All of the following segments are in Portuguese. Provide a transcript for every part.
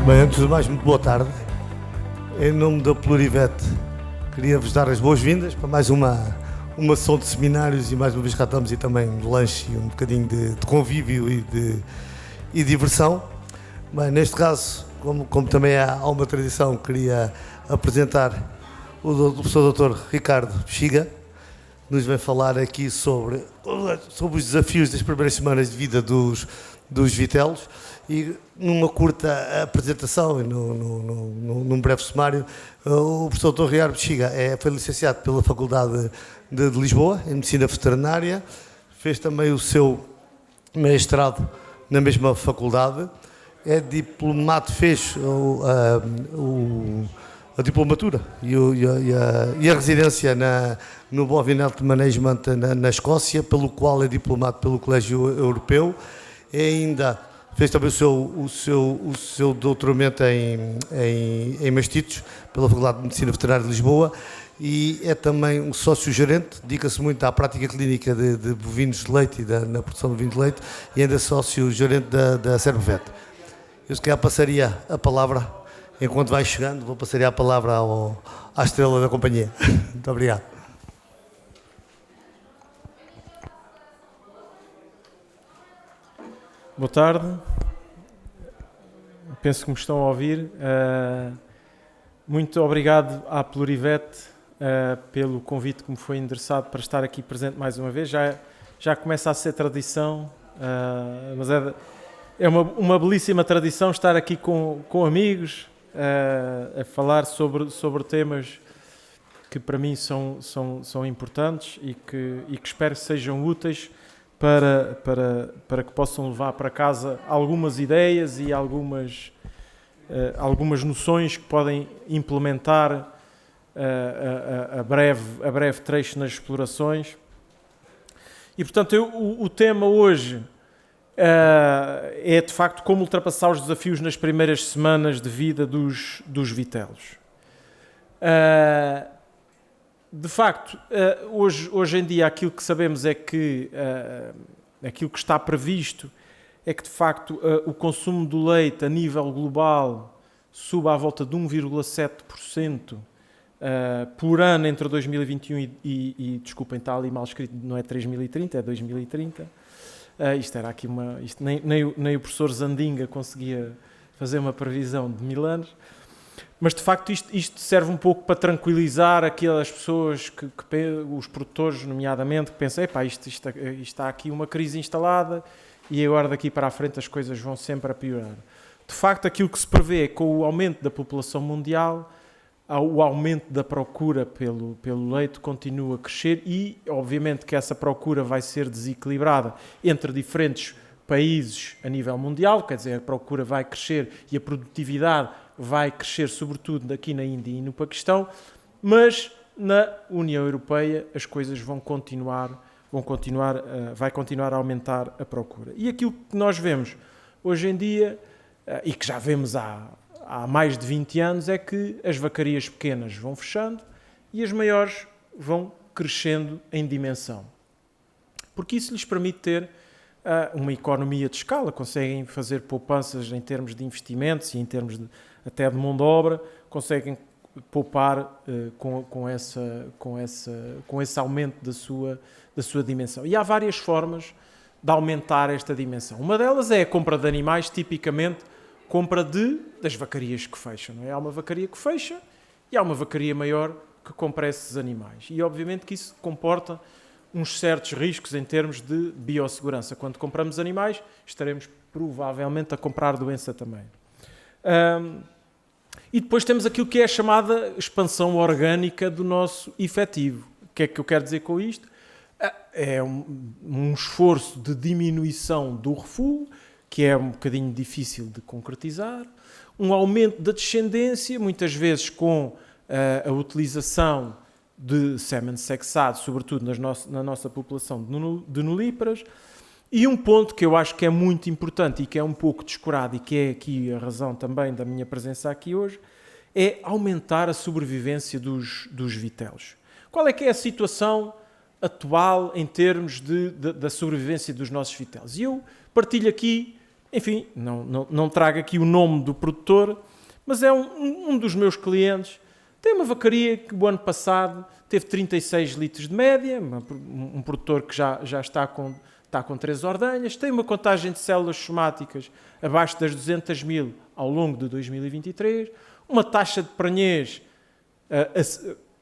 Bem, antes de mais, muito boa tarde. Em nome da Plurivet, queria-vos dar as boas-vindas para mais uma sessão de seminários e mais uma vez cá estamos e também de lanche e um bocadinho de convívio e diversão. Bem, neste caso, como também há uma tradição, queria apresentar o professor Dr. Ricardo Bexiga, que nos vem falar aqui sobre os desafios das primeiras semanas de vida dos vitelos. E numa curta apresentação e num breve sumário, o professor Dr. Ricardo Bexiga foi licenciado pela Faculdade de Lisboa, em Medicina Veterinária, fez também o seu mestrado na mesma faculdade, é diplomado, fez a diplomatura e a residência no Bovinet Management na Escócia, pelo qual é diplomado pelo Colégio Europeu, e ainda fez também o seu doutoramento em mastitos pela Faculdade de Medicina Veterinária de Lisboa e é também um sócio-gerente, dedica-se muito à prática clínica de bovinos de leite e na produção de bovinos de leite e ainda sócio-gerente da Servovet. Eu se calhar passaria a palavra, enquanto vai chegando, passaria a palavra à estrela da companhia. Muito obrigado. Boa tarde, penso que me estão a ouvir. Muito obrigado à Plurivet pelo convite que me foi endereçado para estar aqui presente mais uma vez. Já começa a ser tradição, mas é uma belíssima tradição estar aqui com amigos a falar sobre temas que para mim são importantes e que espero que sejam úteis para que possam levar para casa algumas ideias e algumas noções que podem implementar a breve trecho nas explorações. E, portanto, o tema hoje é, de facto, como ultrapassar os desafios nas primeiras semanas de vida dos vitelos. De facto, hoje em dia aquilo que sabemos é que aquilo que está previsto é que, de facto, o consumo do leite a nível global suba à volta de 1,7% por ano entre 2021 e desculpem, está ali mal escrito, não é 3030, é 2030. Isto era aqui nem o professor Zandinga conseguia fazer uma previsão de 1000 anos. Mas, de facto, isto serve um pouco para tranquilizar aquelas pessoas, os produtores, nomeadamente, que pensam, isto está aqui uma crise instalada e agora daqui para a frente as coisas vão sempre a piorar. De facto, aquilo que se prevê é que com o aumento da população mundial, o aumento da procura pelo leite continua a crescer e, obviamente, que essa procura vai ser desequilibrada entre diferentes países a nível mundial, quer dizer, a procura vai crescer e a produtividade vai crescer, sobretudo aqui na Índia e no Paquistão, mas na União Europeia as coisas vai continuar a aumentar a procura. E aquilo que nós vemos hoje em dia, e que já vemos há mais de 20 anos, é que as vacarias pequenas vão fechando e as maiores vão crescendo em dimensão. Porque isso lhes permite ter uma economia de escala, conseguem fazer poupanças em termos de investimentos e em termos até de mão de obra, conseguem poupar com esse aumento da sua dimensão. E há várias formas de aumentar esta dimensão. Uma delas é a compra de animais, tipicamente compra das vacarias que fecham. Não é? Há uma vacaria que fecha e há uma vacaria maior que compra esses animais. E obviamente que isso comporta uns certos riscos em termos de biossegurança. Quando compramos animais, estaremos provavelmente a comprar doença também. E depois temos aquilo que é a chamada expansão orgânica do nosso efetivo. O que é que eu quero dizer com isto? É um esforço de diminuição do refúgio, que é um bocadinho difícil de concretizar, um aumento da descendência, muitas vezes com a utilização de sêmen sexado, sobretudo na nossa população de nulíparas, e um ponto que eu acho que é muito importante e que é um pouco descurado e que é aqui a razão também da minha presença aqui hoje, é aumentar a sobrevivência dos vitelos. Qual é que é a situação atual em termos da sobrevivência dos nossos vitelos? E eu partilho aqui enfim, não trago aqui o nome do produtor, mas é um dos meus clientes. Tem uma vacaria que o ano passado teve 36 litros de média, um produtor que já está com 3 ordenhas, tem uma contagem de células somáticas abaixo das 200 mil ao longo de 2023, uma taxa de prenhez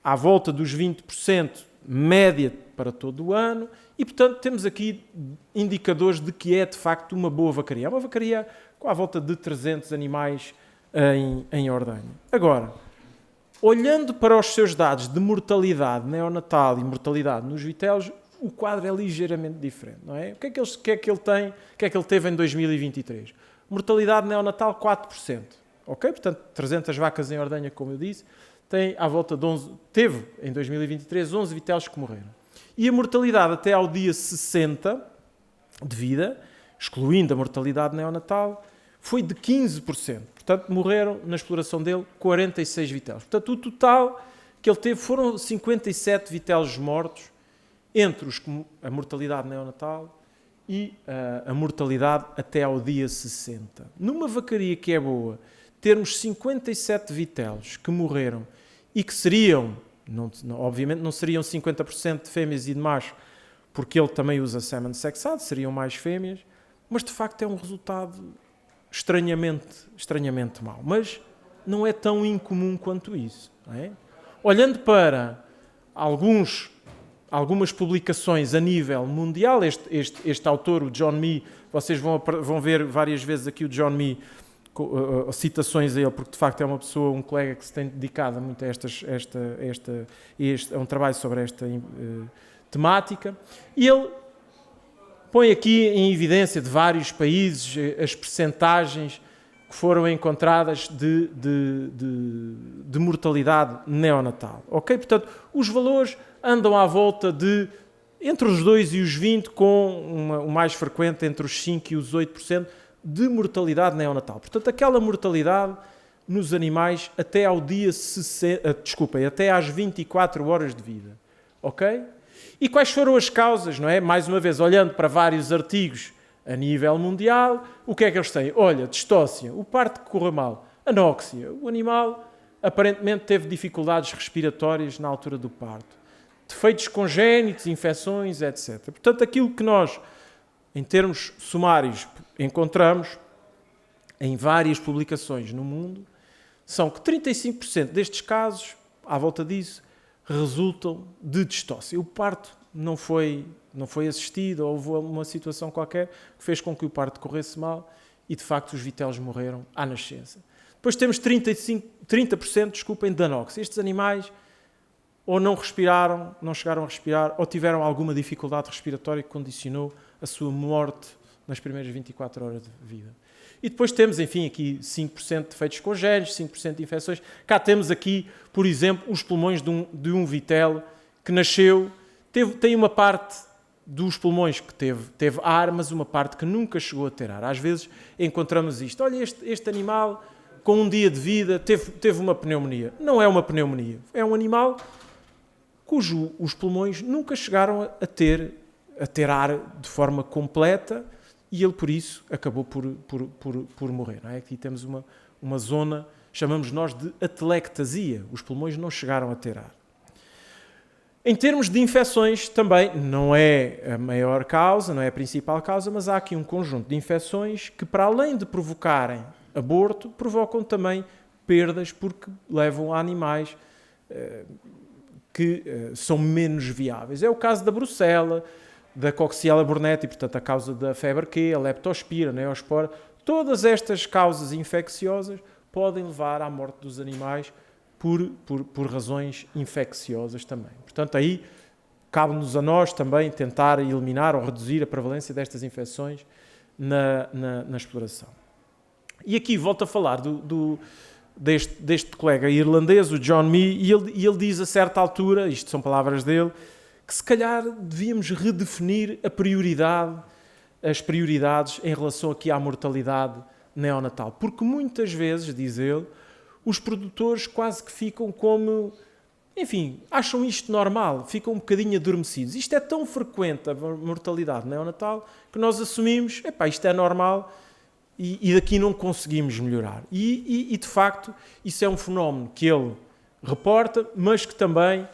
à volta dos 20% média para todo o ano e, portanto, temos aqui indicadores de que é, de facto, uma boa vacaria. É uma vacaria com à volta de 300 animais em ordenha. Agora, olhando para os seus dados de mortalidade neonatal e mortalidade nos vitelos, o quadro é ligeiramente diferente, não é? O que é que ele teve em 2023? Mortalidade neonatal 4%, ok? Portanto, 300 vacas em ordenha, como eu disse, tem à volta de 11, teve em 2023 11 vitelos que morreram. E a mortalidade até ao dia 60 de vida, excluindo a mortalidade neonatal, foi de 15%. Portanto, morreram na exploração dele 46 vitelos. Portanto, o total que ele teve foram 57 vitelos mortos, entre a mortalidade neonatal e a mortalidade até ao dia 60. Numa vacaria que é boa, termos 57 vitelos que morreram e que seriam, obviamente não seriam 50% de fêmeas e de machos, porque ele também usa sêmen sexado, seriam mais fêmeas, mas de facto é um resultado estranhamente mau. Mas não é tão incomum quanto isso. Não é? Olhando para algumas publicações a nível mundial, este autor, o John Mee, vocês vão ver várias vezes aqui o John Mee, citações a ele, porque de facto é uma pessoa, um colega que se tem dedicado muito a um trabalho sobre esta temática, e ele põe aqui em evidência de vários países as percentagens que foram encontradas de mortalidade neonatal. Ok? Portanto, os valores andam à volta de entre os 2 e os 20, com o mais frequente entre os 5 e os 8% de mortalidade neonatal. Portanto, aquela mortalidade nos animais até ao dia 60, até às 24 horas de vida. Ok? E quais foram as causas, não é? Mais uma vez, olhando para vários artigos a nível mundial, o que é que eles têm? Olha, distócia, o parto que correu mal, anóxia, o animal aparentemente teve dificuldades respiratórias na altura do parto, defeitos congénitos, infecções, etc. Portanto, aquilo que nós, em termos sumários, encontramos em várias publicações no mundo, são que 35% destes casos, à volta disso, resultam de distócia. O parto não foi assistido, ou houve uma situação qualquer que fez com que o parto corresse mal e, de facto, os vitelos morreram à nascença. Depois temos 30% de anóxia. Estes animais ou não respiraram, não chegaram a respirar, ou tiveram alguma dificuldade respiratória que condicionou a sua morte nas primeiras 24 horas de vida. E depois temos, enfim, aqui 5% de defeitos congénitos, 5% de infecções. Cá temos aqui, por exemplo, os pulmões de um vitelo que nasceu, tem uma parte dos pulmões que teve ar, mas uma parte que nunca chegou a ter ar. Às vezes encontramos isto. Olha, este animal, com um dia de vida, teve uma pneumonia. Não é uma pneumonia. É um animal os pulmões nunca chegaram a ter ar de forma completa, e ele, por isso, acabou por morrer. Não é? Aqui temos uma zona, chamamos nós de atelectasia. Os pulmões não chegaram a ter ar. Em termos de infecções, também não é a maior causa, não é a principal causa, mas há aqui um conjunto de infecções que, para além de provocarem aborto, provocam também perdas, porque levam a animais que são menos viáveis. É o caso da brucela, da Coxiella burnetii, portanto a causa da febre Q, a leptospira, a neospora. Todas estas causas infecciosas podem levar à morte dos animais por razões infecciosas também. Portanto, aí cabe-nos a nós também tentar eliminar ou reduzir a prevalência destas infecções na exploração. E aqui volto a falar deste colega irlandês, o John Mee, e ele diz a certa altura, isto são palavras dele, que se calhar devíamos redefinir as prioridades em relação aqui à mortalidade neonatal. Porque muitas vezes, diz ele, os produtores quase que ficam como, enfim, acham isto normal, ficam um bocadinho adormecidos. Isto é tão frequente, a mortalidade neonatal, que nós assumimos, isto é normal, e daqui não conseguimos melhorar. E de facto, isso é um fenómeno que ele reporta, mas que também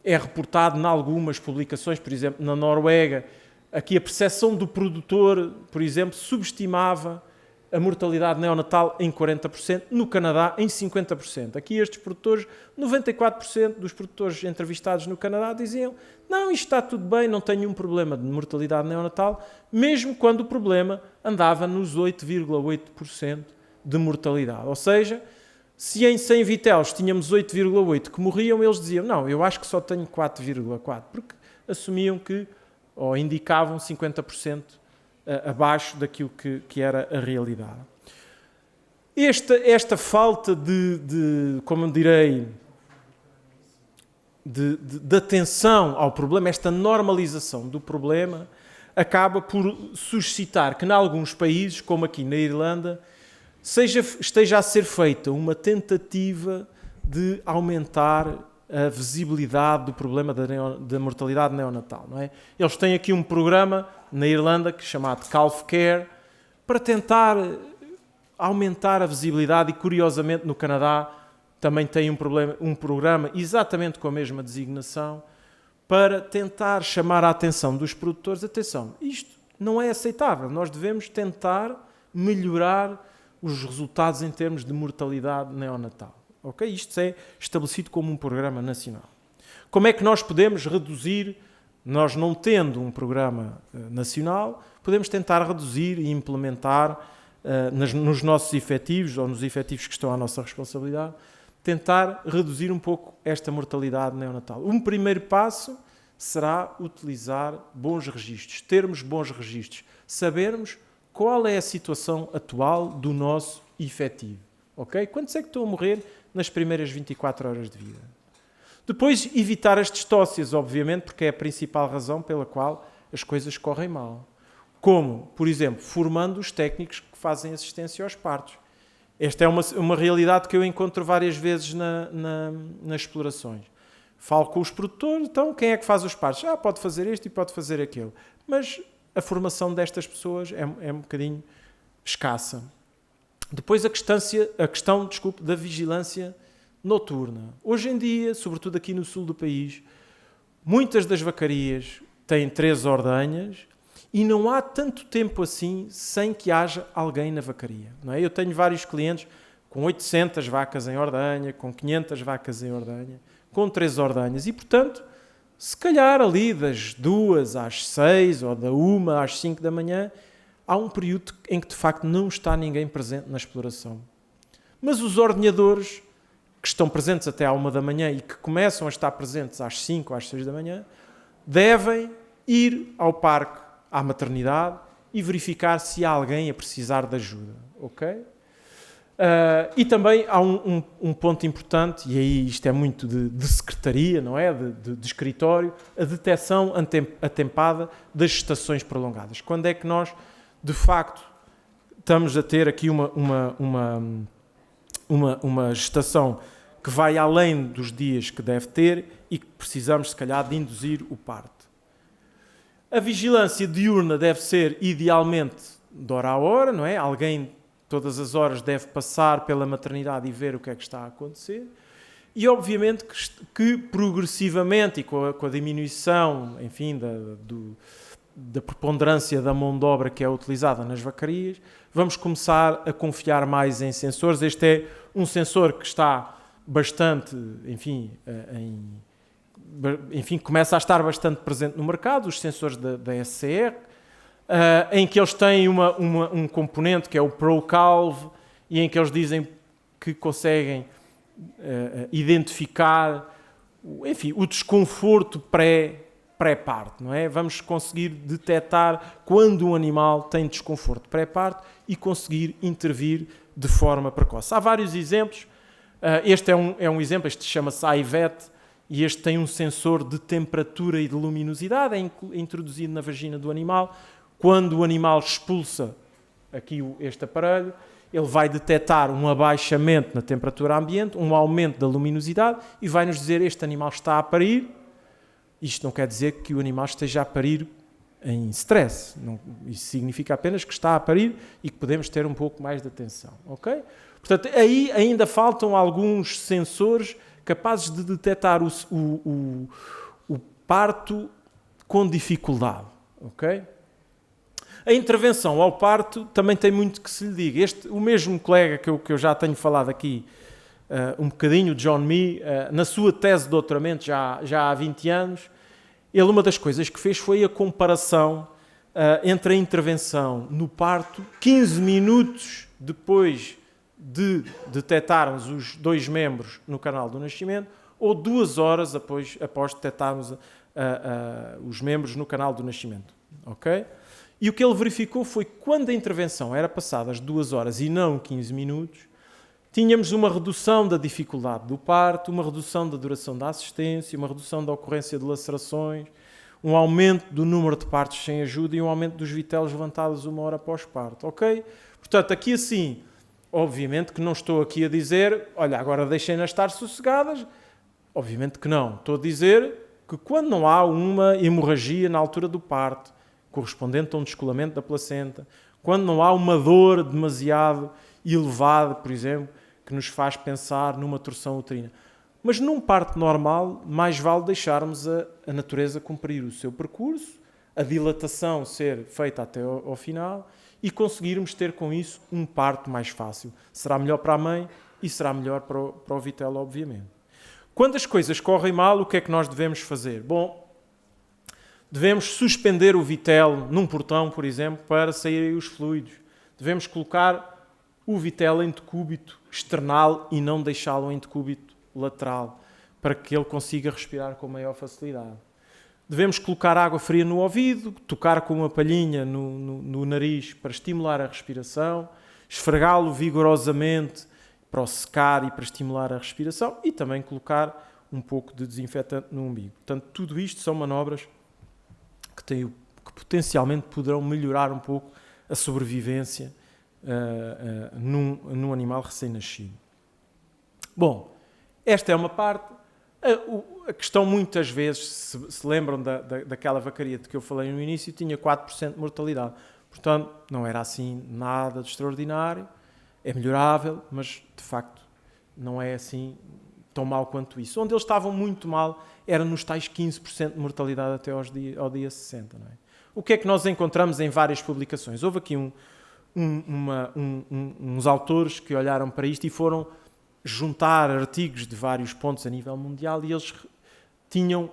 é reportado em algumas publicações. Por exemplo, na Noruega, aqui a percepção do produtor, por exemplo, subestimava a mortalidade neonatal em 40%, no Canadá em 50%. Aqui estes produtores, 94% dos produtores entrevistados no Canadá diziam: não, isto está tudo bem, não tenho nenhum problema de mortalidade neonatal, mesmo quando o problema andava nos 8,8% de mortalidade. Ou seja, se em 100 vitelos tínhamos 8,8 que morriam, eles diziam: não, eu acho que só tenho 4,4, porque assumiam que, ou indicavam 50% abaixo daquilo que era a realidade. Esta falta como eu direi, de atenção ao problema, esta normalização do problema, acaba por suscitar que, em alguns países, como aqui na Irlanda, esteja a ser feita uma tentativa de aumentar a visibilidade do problema da mortalidade neonatal. Não é? Eles têm aqui um programa na Irlanda chamado Calf Care para tentar aumentar a visibilidade e, curiosamente, no Canadá também tem um programa exatamente com a mesma designação para tentar chamar a atenção dos produtores. Atenção, isto não é aceitável. Nós devemos tentar melhorar os resultados em termos de mortalidade neonatal. Okay? Isto é estabelecido como um programa nacional. Como é que nós podemos reduzir, nós não tendo um programa nacional, podemos tentar reduzir e implementar nos nossos efetivos ou nos efetivos que estão à nossa responsabilidade, tentar reduzir um pouco esta mortalidade neonatal. Um primeiro passo será utilizar bons registros, termos bons registros, sabermos qual é a situação atual do nosso efetivo. Okay? Quantos é que estão a morrer nas primeiras 24 horas de vida? Depois, evitar as distócias, obviamente, porque é a principal razão pela qual as coisas correm mal. Como, por exemplo, formando os técnicos que fazem assistência aos partos. Esta é uma realidade que eu encontro várias vezes nas explorações. Falo com os produtores, então quem é que faz os partos? Pode fazer isto e pode fazer aquilo. Mas a formação destas pessoas é um bocadinho escassa. Depois a questão da vigilância noturna. Hoje em dia, sobretudo aqui no sul do país, muitas das vacarias têm 3 ordenhas e não há tanto tempo assim sem que haja alguém na vacaria. Não é? Eu tenho vários clientes com 800 vacas em ordenha, com 500 vacas em ordenha, com 3 ordenhas e, portanto, se calhar ali das 2 às 6 ou da 1 às 5 da manhã, há um período em que de facto não está ninguém presente na exploração. Mas os ordenhadores que estão presentes até à 1 da manhã e que começam a estar presentes às 5 ou às 6 da manhã, devem ir ao parque, à maternidade e verificar se há alguém a precisar de ajuda. Okay? E também há um ponto importante, e aí isto é muito de secretaria, não é? De escritório, a detecção atempada das gestações prolongadas. Quando é que nós, de facto, estamos a ter aqui uma gestação que vai além dos dias que deve ter e que precisamos, se calhar, de induzir o parto. A vigilância diurna deve ser, idealmente, de hora a hora, não é? Alguém, todas as horas, deve passar pela maternidade e ver o que é que está a acontecer. E, obviamente, que progressivamente e com a diminuição, enfim, da preponderância da mão de obra que é utilizada nas vacarias, vamos começar a confiar mais em sensores. Este é um sensor que está bastante, começa a estar bastante presente no mercado, os sensores da SCR, em que eles têm um componente que é o ProCalv e em que eles dizem que conseguem identificar, o desconforto pré-parto, não é? Vamos conseguir detectar quando um animal tem desconforto pré-parto e conseguir intervir de forma precoce. Há vários exemplos. Este é um exemplo, este chama-se iVet, e este tem um sensor de temperatura e de luminosidade, é introduzido na vagina do animal. Quando o animal expulsa aqui este aparelho, ele vai detectar um abaixamento na temperatura ambiente, um aumento da luminosidade e vai nos dizer: este animal está a parir. Isto não quer dizer que o animal esteja a parir em stress. Isso significa apenas que está a parir e que podemos ter um pouco mais de atenção. Ok? Portanto, aí ainda faltam alguns sensores capazes de detectar o parto com dificuldade. Ok? A intervenção ao parto também tem muito que se lhe diga. O mesmo colega que eu já tenho falado aqui um bocadinho, John Mee, na sua tese de doutoramento já há 20 anos, ele uma das coisas que fez foi a comparação entre a intervenção no parto, 15 minutos depois de detectarmos os 2 membros no canal do nascimento, ou 2 horas após detectarmos os membros no canal do nascimento. Ok? E o que ele verificou foi que quando a intervenção era passada às 2 horas e não 15 minutos, tínhamos uma redução da dificuldade do parto, uma redução da duração da assistência, uma redução da ocorrência de lacerações, um aumento do número de partos sem ajuda e um aumento dos vitelos levantados 1 hora após parto. Ok? Portanto, aqui assim, obviamente que não estou aqui a dizer, olha, agora deixem-nas estar sossegadas. Obviamente que não. Estou a dizer que quando não há uma hemorragia na altura do parto, correspondente a um descolamento da placenta, quando não há uma dor demasiado elevada, por exemplo, que nos faz pensar numa torção uterina. Mas num parto normal, mais vale deixarmos a natureza cumprir o seu percurso, a dilatação ser feita até ao final e conseguirmos ter com isso um parto mais fácil. Será melhor para a mãe e será melhor para o vitelo, obviamente. Quando as coisas correm mal, o que é que nós devemos fazer? Bom, devemos suspender o vitelo num portão, por exemplo, para saírem os fluidos. Devemos colocar o vitelo em decúbito external e não deixá-lo em decúbito lateral, para que ele consiga respirar com maior facilidade. Devemos colocar água fria no ouvido, tocar com uma palhinha no nariz para estimular a respiração, esfregá-lo vigorosamente para o secar e para estimular a respiração e também colocar um pouco de desinfetante no umbigo. Portanto, tudo isto são manobras que potencialmente poderão melhorar um pouco a sobrevivência num animal recém-nascido. Bom, esta é uma parte. A questão muitas vezes, se lembram daquela vacaria de que eu falei no início, tinha 4% de mortalidade. Portanto, não era assim nada de extraordinário, é melhorável, mas de facto não é assim tão mal quanto isso. Onde eles estavam muito mal era nos tais 15% de mortalidade até ao dia 60. Não é? O que é que nós encontramos em várias publicações? Houve aqui uns autores que olharam para isto e foram juntar artigos de vários pontos a nível mundial e eles tinham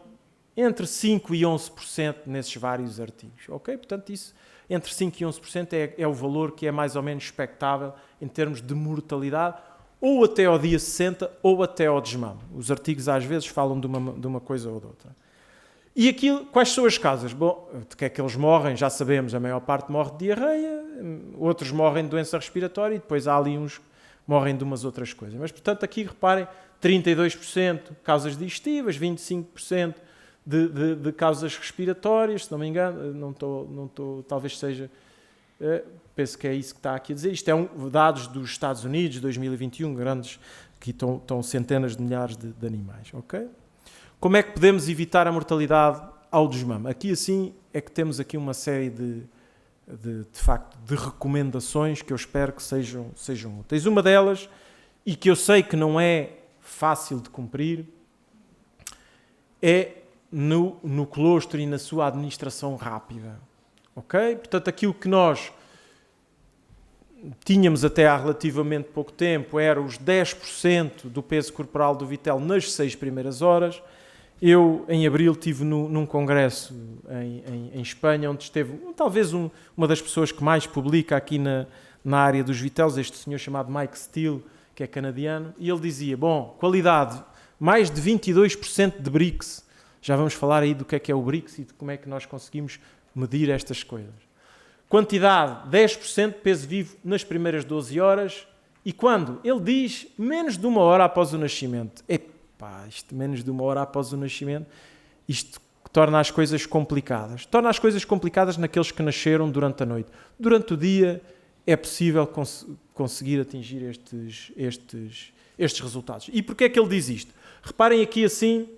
entre 5% e 11% nesses vários artigos. Ok? Portanto, isso, entre 5% e 11% é o valor que é mais ou menos expectável em termos de mortalidade, ou até ao dia 60 ou até ao desmame. Os artigos às vezes falam de uma coisa ou de outra. E aquilo, quais são as causas? Bom, de que é que eles morrem? Já sabemos, a maior parte morre de diarreia, outros morrem de doença respiratória e depois há ali uns que morrem de umas outras coisas. Mas, portanto, aqui reparem, 32% causas digestivas, 25% de causas respiratórias, se não me engano, não estou, talvez seja, penso que é isso que está aqui a dizer. Isto é dados dos Estados Unidos, 2021, grandes, que estão centenas de milhares de animais, ok? Como é que podemos evitar a mortalidade ao desmame? Aqui, assim, é que temos aqui uma série de facto, de recomendações que eu espero que sejam úteis. Uma delas, e que eu sei que não é fácil de cumprir, é no colostro e na sua administração rápida. Ok? Portanto, aquilo que nós tínhamos até há relativamente pouco tempo era os 10% do peso corporal do vitelo nas 6 primeiras horas. Eu, em abril, estive num congresso em Espanha, onde esteve talvez uma das pessoas que mais publica aqui na área dos vitelos, este senhor chamado Mike Steele, que é canadiano, e ele dizia, bom, qualidade, mais de 22% de BRICS. Já vamos falar aí do que é o BRICS e de como é que nós conseguimos medir estas coisas. Quantidade, 10% de peso vivo nas primeiras 12 horas. E quando? Ele diz menos de 1 hora após o nascimento. Isto menos de 1 hora após o nascimento, isto torna as coisas complicadas. Torna as coisas complicadas naqueles que nasceram durante a noite. Durante o dia é possível conseguir atingir estes resultados. E porquê é que ele diz isto? Reparem aqui assim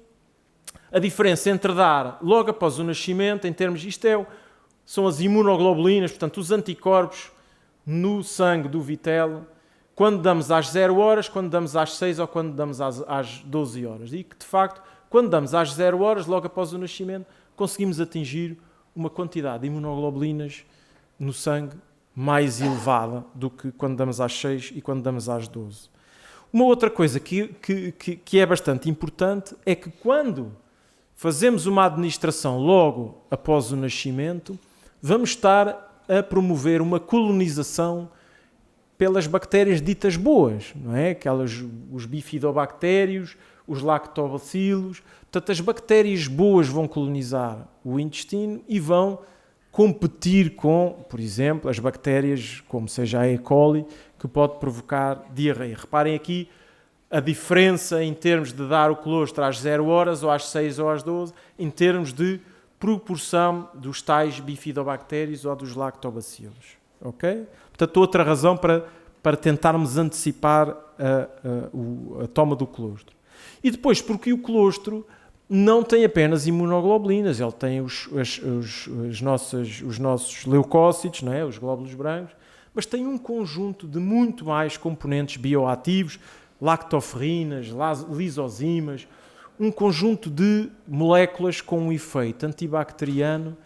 a diferença entre dar logo após o nascimento, em termos, isto é são as imunoglobulinas, portanto, os anticorpos no sangue do vitelo, quando damos às 0 horas, quando damos às 6 ou quando damos às 12 horas. E que, de facto, quando damos às 0 horas, logo após o nascimento, conseguimos atingir uma quantidade de imunoglobulinas no sangue mais elevada do que quando damos às 6 e quando damos às 12. Uma outra coisa que é bastante importante é que quando fazemos uma administração logo após o nascimento, vamos estar a promover uma colonização pelas bactérias ditas boas, não é? Os bifidobactérios, os lactobacilos. Portanto, as bactérias boas vão colonizar o intestino e vão competir com, por exemplo, as bactérias como seja a E. coli, que pode provocar diarreia. Reparem aqui a diferença em termos de dar o colostro às 0 horas ou às 6 ou às 12, em termos de proporção dos tais bifidobactérios ou dos lactobacilos. Ok? Portanto, outra razão para tentarmos antecipar a toma do colostro. E depois, porque o colostro não tem apenas imunoglobulinas, ele tem os nossos leucócitos, não é? Os glóbulos brancos, mas tem um conjunto de muito mais componentes bioativos, lactoferrinas, lisozimas, um conjunto de moléculas com um efeito antibacteriano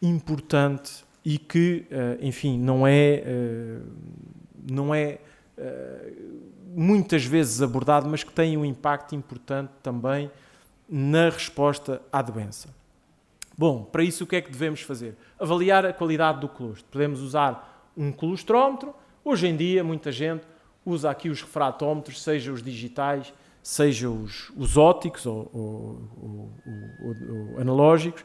importante e que, enfim, não é muitas vezes abordado, mas que tem um impacto importante também na resposta à doença. Bom, para isso o que é que devemos fazer? Avaliar a qualidade do colostro. Podemos usar um colostrómetro. Hoje em dia, muita gente usa aqui os refratómetros, seja os digitais, seja os ópticos ou analógicos,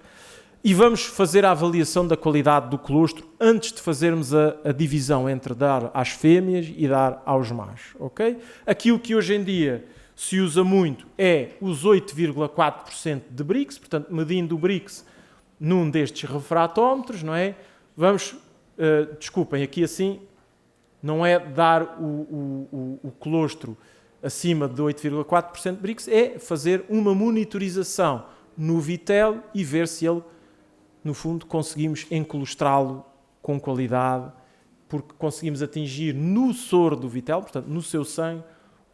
e vamos fazer a avaliação da qualidade do colostro antes de fazermos a divisão entre dar às fêmeas e dar aos machos. Okay? Aquilo que hoje em dia se usa muito é os 8,4% de Brix, portanto, medindo o Brix num destes refratómetros, não é? Vamos, desculpem, aqui assim, não é dar o colostro acima de 8,4% de Brix, é fazer uma monitorização no vitelo e ver se ele, no fundo, conseguimos encolostrá-lo com qualidade, porque conseguimos atingir no soro do vitelo, portanto, no seu sangue,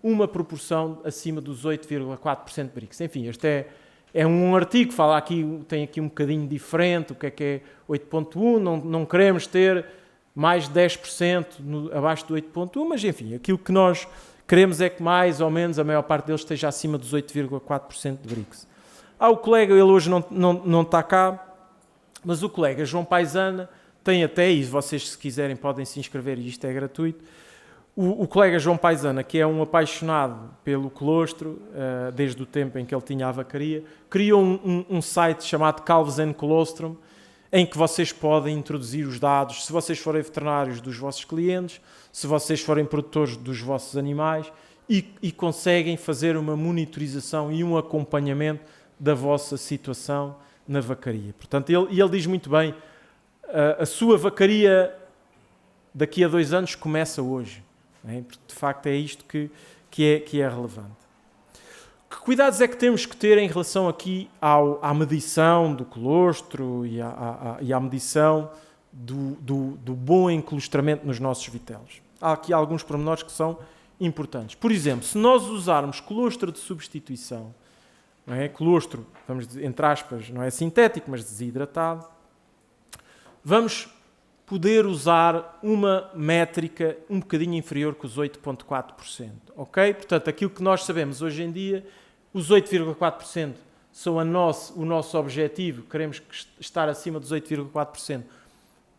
uma proporção acima dos 8,4% de Brix. Enfim, este é um artigo que fala aqui, tem aqui um bocadinho diferente, o que é 8.1, não queremos ter mais de 10% abaixo do 8.1, mas enfim, aquilo que nós queremos é que mais ou menos a maior parte deles esteja acima dos 8,4% de Brix. O colega, ele hoje não está cá, mas o colega João Paisana tem até, e vocês se quiserem podem se inscrever, e isto é gratuito, o colega João Paisana, que é um apaixonado pelo colostro, desde o tempo em que ele tinha a vacaria, criou um site chamado Calves and Colostrum, em que vocês podem introduzir os dados, se vocês forem veterinários dos vossos clientes, se vocês forem produtores dos vossos animais, e conseguem fazer uma monitorização e um acompanhamento da vossa situação na vacaria. Portanto, ele diz muito bem, a sua vacaria daqui a 2 anos começa hoje. Porque, de facto, é isto que é relevante. Que cuidados é que temos que ter em relação aqui à medição do colostro e à medição do bom enclostramento nos nossos vitelos? Há aqui alguns pormenores que são importantes. Por exemplo, se nós usarmos colostro de substituição, não é? Colostro, vamos dizer, entre aspas, não é sintético, mas desidratado, vamos poder usar uma métrica um bocadinho inferior que os 8,4%. Ok? Portanto, aquilo que nós sabemos hoje em dia, os 8,4% são o nosso objetivo, queremos estar acima dos 8,4%.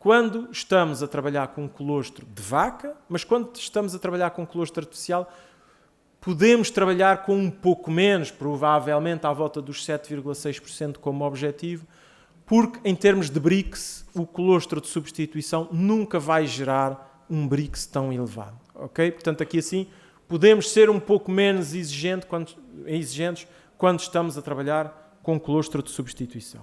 Quando estamos a trabalhar com um colostro de vaca, mas quando estamos a trabalhar com um colostro artificial, podemos trabalhar com um pouco menos, provavelmente à volta dos 7,6% como objetivo, porque em termos de Brix, o colostro de substituição nunca vai gerar um Brix tão elevado. Okay? Portanto, aqui assim, podemos ser um pouco menos exigentes quando estamos a trabalhar com colostro de substituição.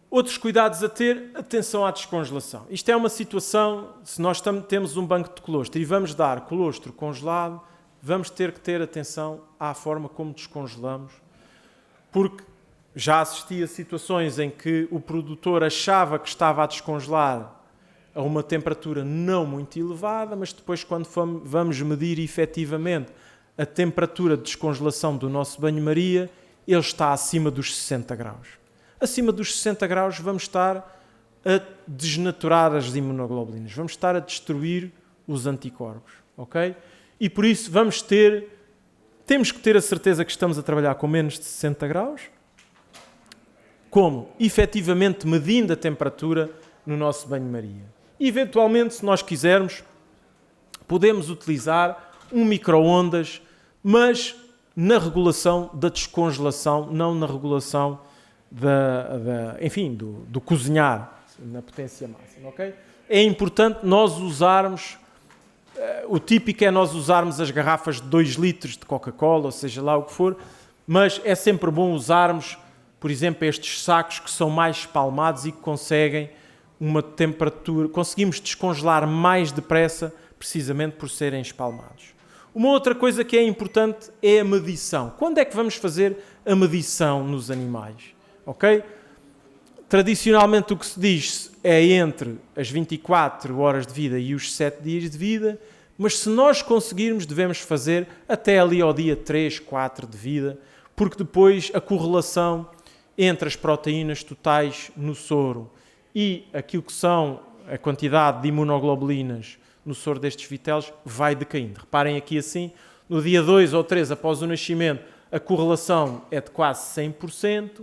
Outros cuidados a ter, atenção à descongelação. Isto é uma situação, se nós temos um banco de colostro e vamos dar colostro congelado, vamos ter que ter atenção à forma como descongelamos, porque Já assisti a situações em que o produtor achava que estava a descongelar a uma temperatura não muito elevada, mas depois, quando vamos medir efetivamente a temperatura de descongelação do nosso banho-maria, ele está acima dos 60 graus. Acima dos 60 graus vamos estar a desnaturar as imunoglobulinas, vamos estar a destruir os anticorpos, ok? E por isso temos que ter a certeza que estamos a trabalhar com menos de 60 graus. Como? Efetivamente medindo a temperatura no nosso banho-maria. E, eventualmente, se nós quisermos, podemos utilizar um micro-ondas, mas na regulação da descongelação, não na regulação do cozinhar na potência máxima, ok? É importante nós usarmos, o típico é nós usarmos as garrafas de 2 litros de Coca-Cola, ou seja lá o que for, mas é sempre bom usarmos, por exemplo, estes sacos que são mais espalmados e que conseguem uma temperatura, conseguimos descongelar mais depressa, precisamente por serem espalmados. Uma outra coisa que é importante é a medição. Quando é que vamos fazer a medição nos animais? Ok? Tradicionalmente o que se diz é entre as 24 horas de vida e os 7 dias de vida, mas se nós conseguirmos, devemos fazer até ali ao dia 3, 4 de vida, porque depois a correlação entre as proteínas totais no soro e aquilo que são a quantidade de imunoglobulinas no soro destes vitelos vai decaindo. Reparem aqui assim, no dia 2 ou 3 após o nascimento, a correlação é de quase 100%,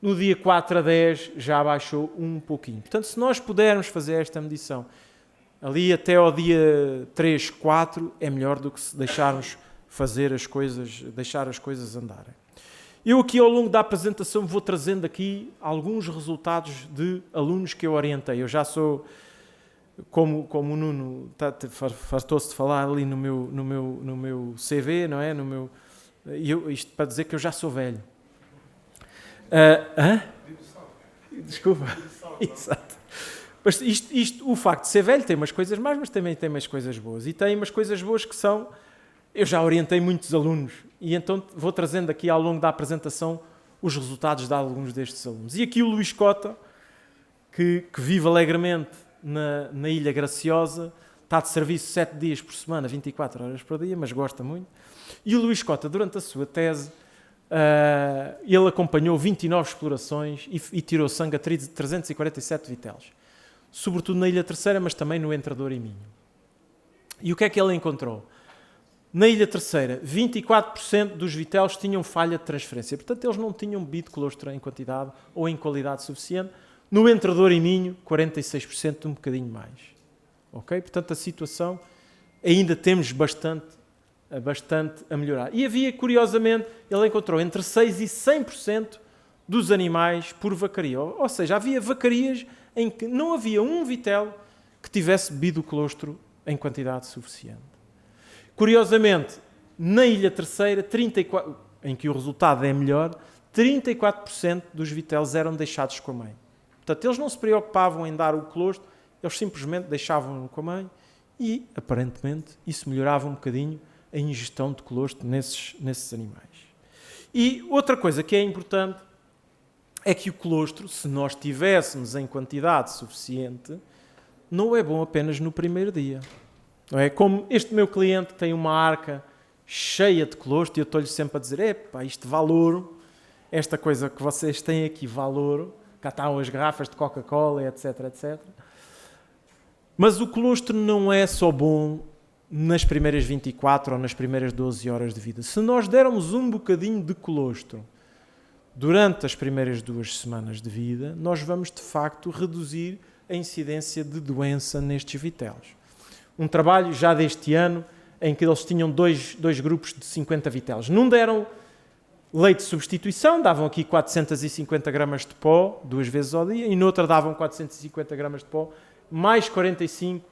no dia 4 a 10 já baixou um pouquinho. Portanto, se nós pudermos fazer esta medição ali até ao dia 3, 4, é melhor do que se deixarmos deixar as coisas andarem. Eu aqui ao longo da apresentação vou trazendo aqui alguns resultados de alunos que eu orientei. Eu já sou, como o Nuno fartou-se de falar ali no meu CV, não é? Isto para dizer que eu já sou velho. Desculpa. Exato. Mas o facto de ser velho tem umas coisas más, mas também tem umas coisas boas. E tem umas coisas boas que são... Eu já orientei muitos alunos e então vou trazendo aqui ao longo da apresentação os resultados de alguns destes alunos. E aqui o Luís Cota, que vive alegremente na Ilha Graciosa, está de serviço 7 dias por semana, 24 horas por dia, mas gosta muito. E o Luís Cota, durante a sua tese, ele acompanhou 29 explorações e tirou sangue a 347 vitelos. Sobretudo na Ilha Terceira, mas também no Entrador e Minho. E o que é que ele encontrou? Na Ilha Terceira, 24% dos vitelos tinham falha de transferência. Portanto, eles não tinham bebido colostro em quantidade ou em qualidade suficiente. No Entrador e Minho, 46%, um bocadinho mais. Ok? Portanto, a situação ainda temos bastante a melhorar. E havia, curiosamente, ele encontrou entre 6% e 100% dos animais por vacaria. Ou seja, havia vacarias em que não havia um vitelo que tivesse bebido o colostro em quantidade suficiente. Curiosamente, na Ilha Terceira, em que o resultado é melhor, 34% dos vitelos eram deixados com a mãe. Portanto, eles não se preocupavam em dar o colostro, eles simplesmente deixavam-no com a mãe e, aparentemente, isso melhorava um bocadinho a ingestão de colostro nesses animais. E outra coisa que é importante é que o colostro, se nós tivéssemos em quantidade suficiente, não é bom apenas no primeiro dia. Não é? Como este meu cliente tem uma arca cheia de colostro e eu estou-lhe sempre a dizer, epá, isto vale ouro, esta coisa que vocês têm aqui vale ouro, cá estão as garrafas de Coca-Cola, etc, etc. Mas o colostro não é só bom nas primeiras 24 ou nas primeiras 12 horas de vida. Se nós dermos um bocadinho de colostro durante as primeiras 2 semanas de vida, nós vamos, de facto, reduzir a incidência de doença nestes vitelos. Um trabalho já deste ano em que eles tinham dois grupos de 50 vitelos. Num deram leite de substituição, davam aqui 450 gramas de pó, 2 vezes ao dia, e noutra davam 450 gramas de pó, mais 45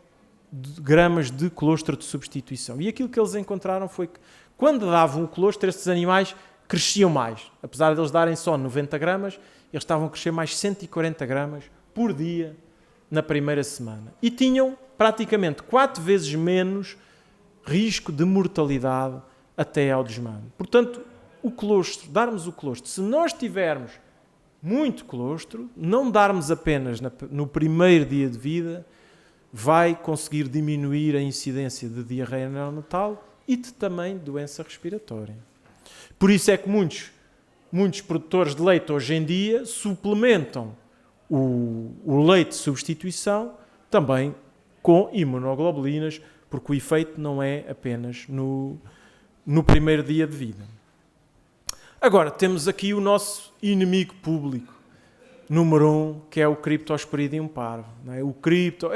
gramas de colostro de substituição. E aquilo que eles encontraram foi que, quando davam o colostro, estes animais cresciam mais. Apesar de eles darem só 90 gramas, eles estavam a crescer mais 140 gramas por dia na primeira semana. E tinham praticamente 4 vezes menos risco de mortalidade até ao desmame. Portanto, o colostro, darmos o colostro, se nós tivermos muito colostro, não darmos apenas no primeiro dia de vida, vai conseguir diminuir a incidência de diarreia neonatal e também doença respiratória. Por isso é que muitos produtores de leite hoje em dia suplementam o leite de substituição também com imunoglobulinas, porque o efeito não é apenas no primeiro dia de vida. Agora, temos aqui o nosso inimigo público, número 1, que é o Cryptosporidium parvo. Não é? O cripto,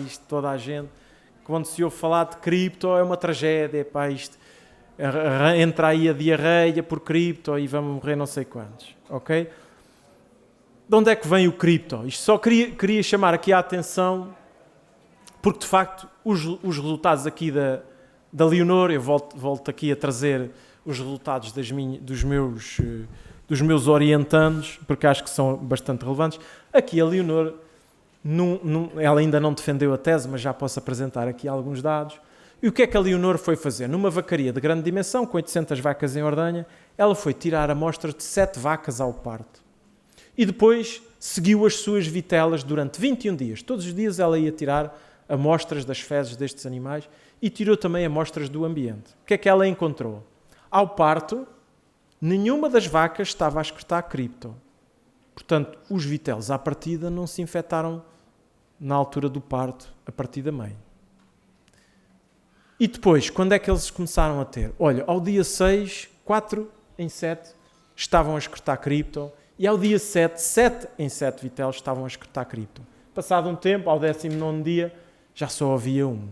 isto toda a gente, quando se ouve falar de cripto é uma tragédia, isto entra aí a diarreia por cripto e vamos morrer não sei quantos, ok? De onde é que vem o cripto? Isto só queria chamar aqui a atenção, porque de facto os resultados aqui da Leonor, eu volto aqui a trazer os resultados dos meus orientandos, porque acho que são bastante relevantes. Aqui a Leonor, ela ainda não defendeu a tese, mas já posso apresentar aqui alguns dados. E o que é que a Leonor foi fazer? Numa vacaria de grande dimensão, com 800 vacas em ordenha, ela foi tirar amostras de 7 vacas ao parto. E depois seguiu as suas vitelas durante 21 dias. Todos os dias ela ia tirar amostras das fezes destes animais e tirou também amostras do ambiente. O que é que ela encontrou? Ao parto, nenhuma das vacas estava a excretar cripto. Portanto, os vitelos à partida não se infectaram na altura do parto, a partir da mãe. E depois, quando é que eles começaram a ter? Olha, ao dia 6, 4 em 7 estavam a excretar cripto e ao dia 7, 7 em 7 vitelos estavam a excretar cripto. Passado um tempo, ao 19º dia, já só havia um.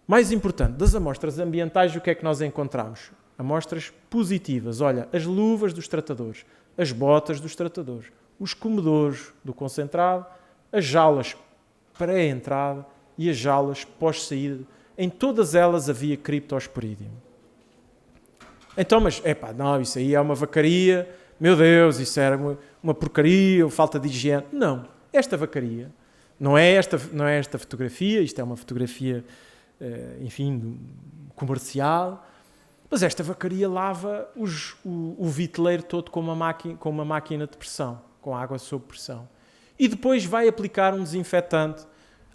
Mais importante, das amostras ambientais, o que é que nós encontramos? Amostras positivas. Olha, as luvas dos tratadores, as botas dos tratadores, os comedores do concentrado, as jaulas pré-entrada e as jaulas pós-saída. Em todas elas havia Cryptosporidium. Então, mas, não, isso aí é uma vacaria, meu Deus, isso era uma porcaria, falta de higiene. Não, esta vacaria, não é esta fotografia, isto é uma fotografia, enfim, comercial, mas esta vacaria lava o viteleiro todo com uma máquina de pressão, com água sob pressão. E depois vai aplicar um desinfetante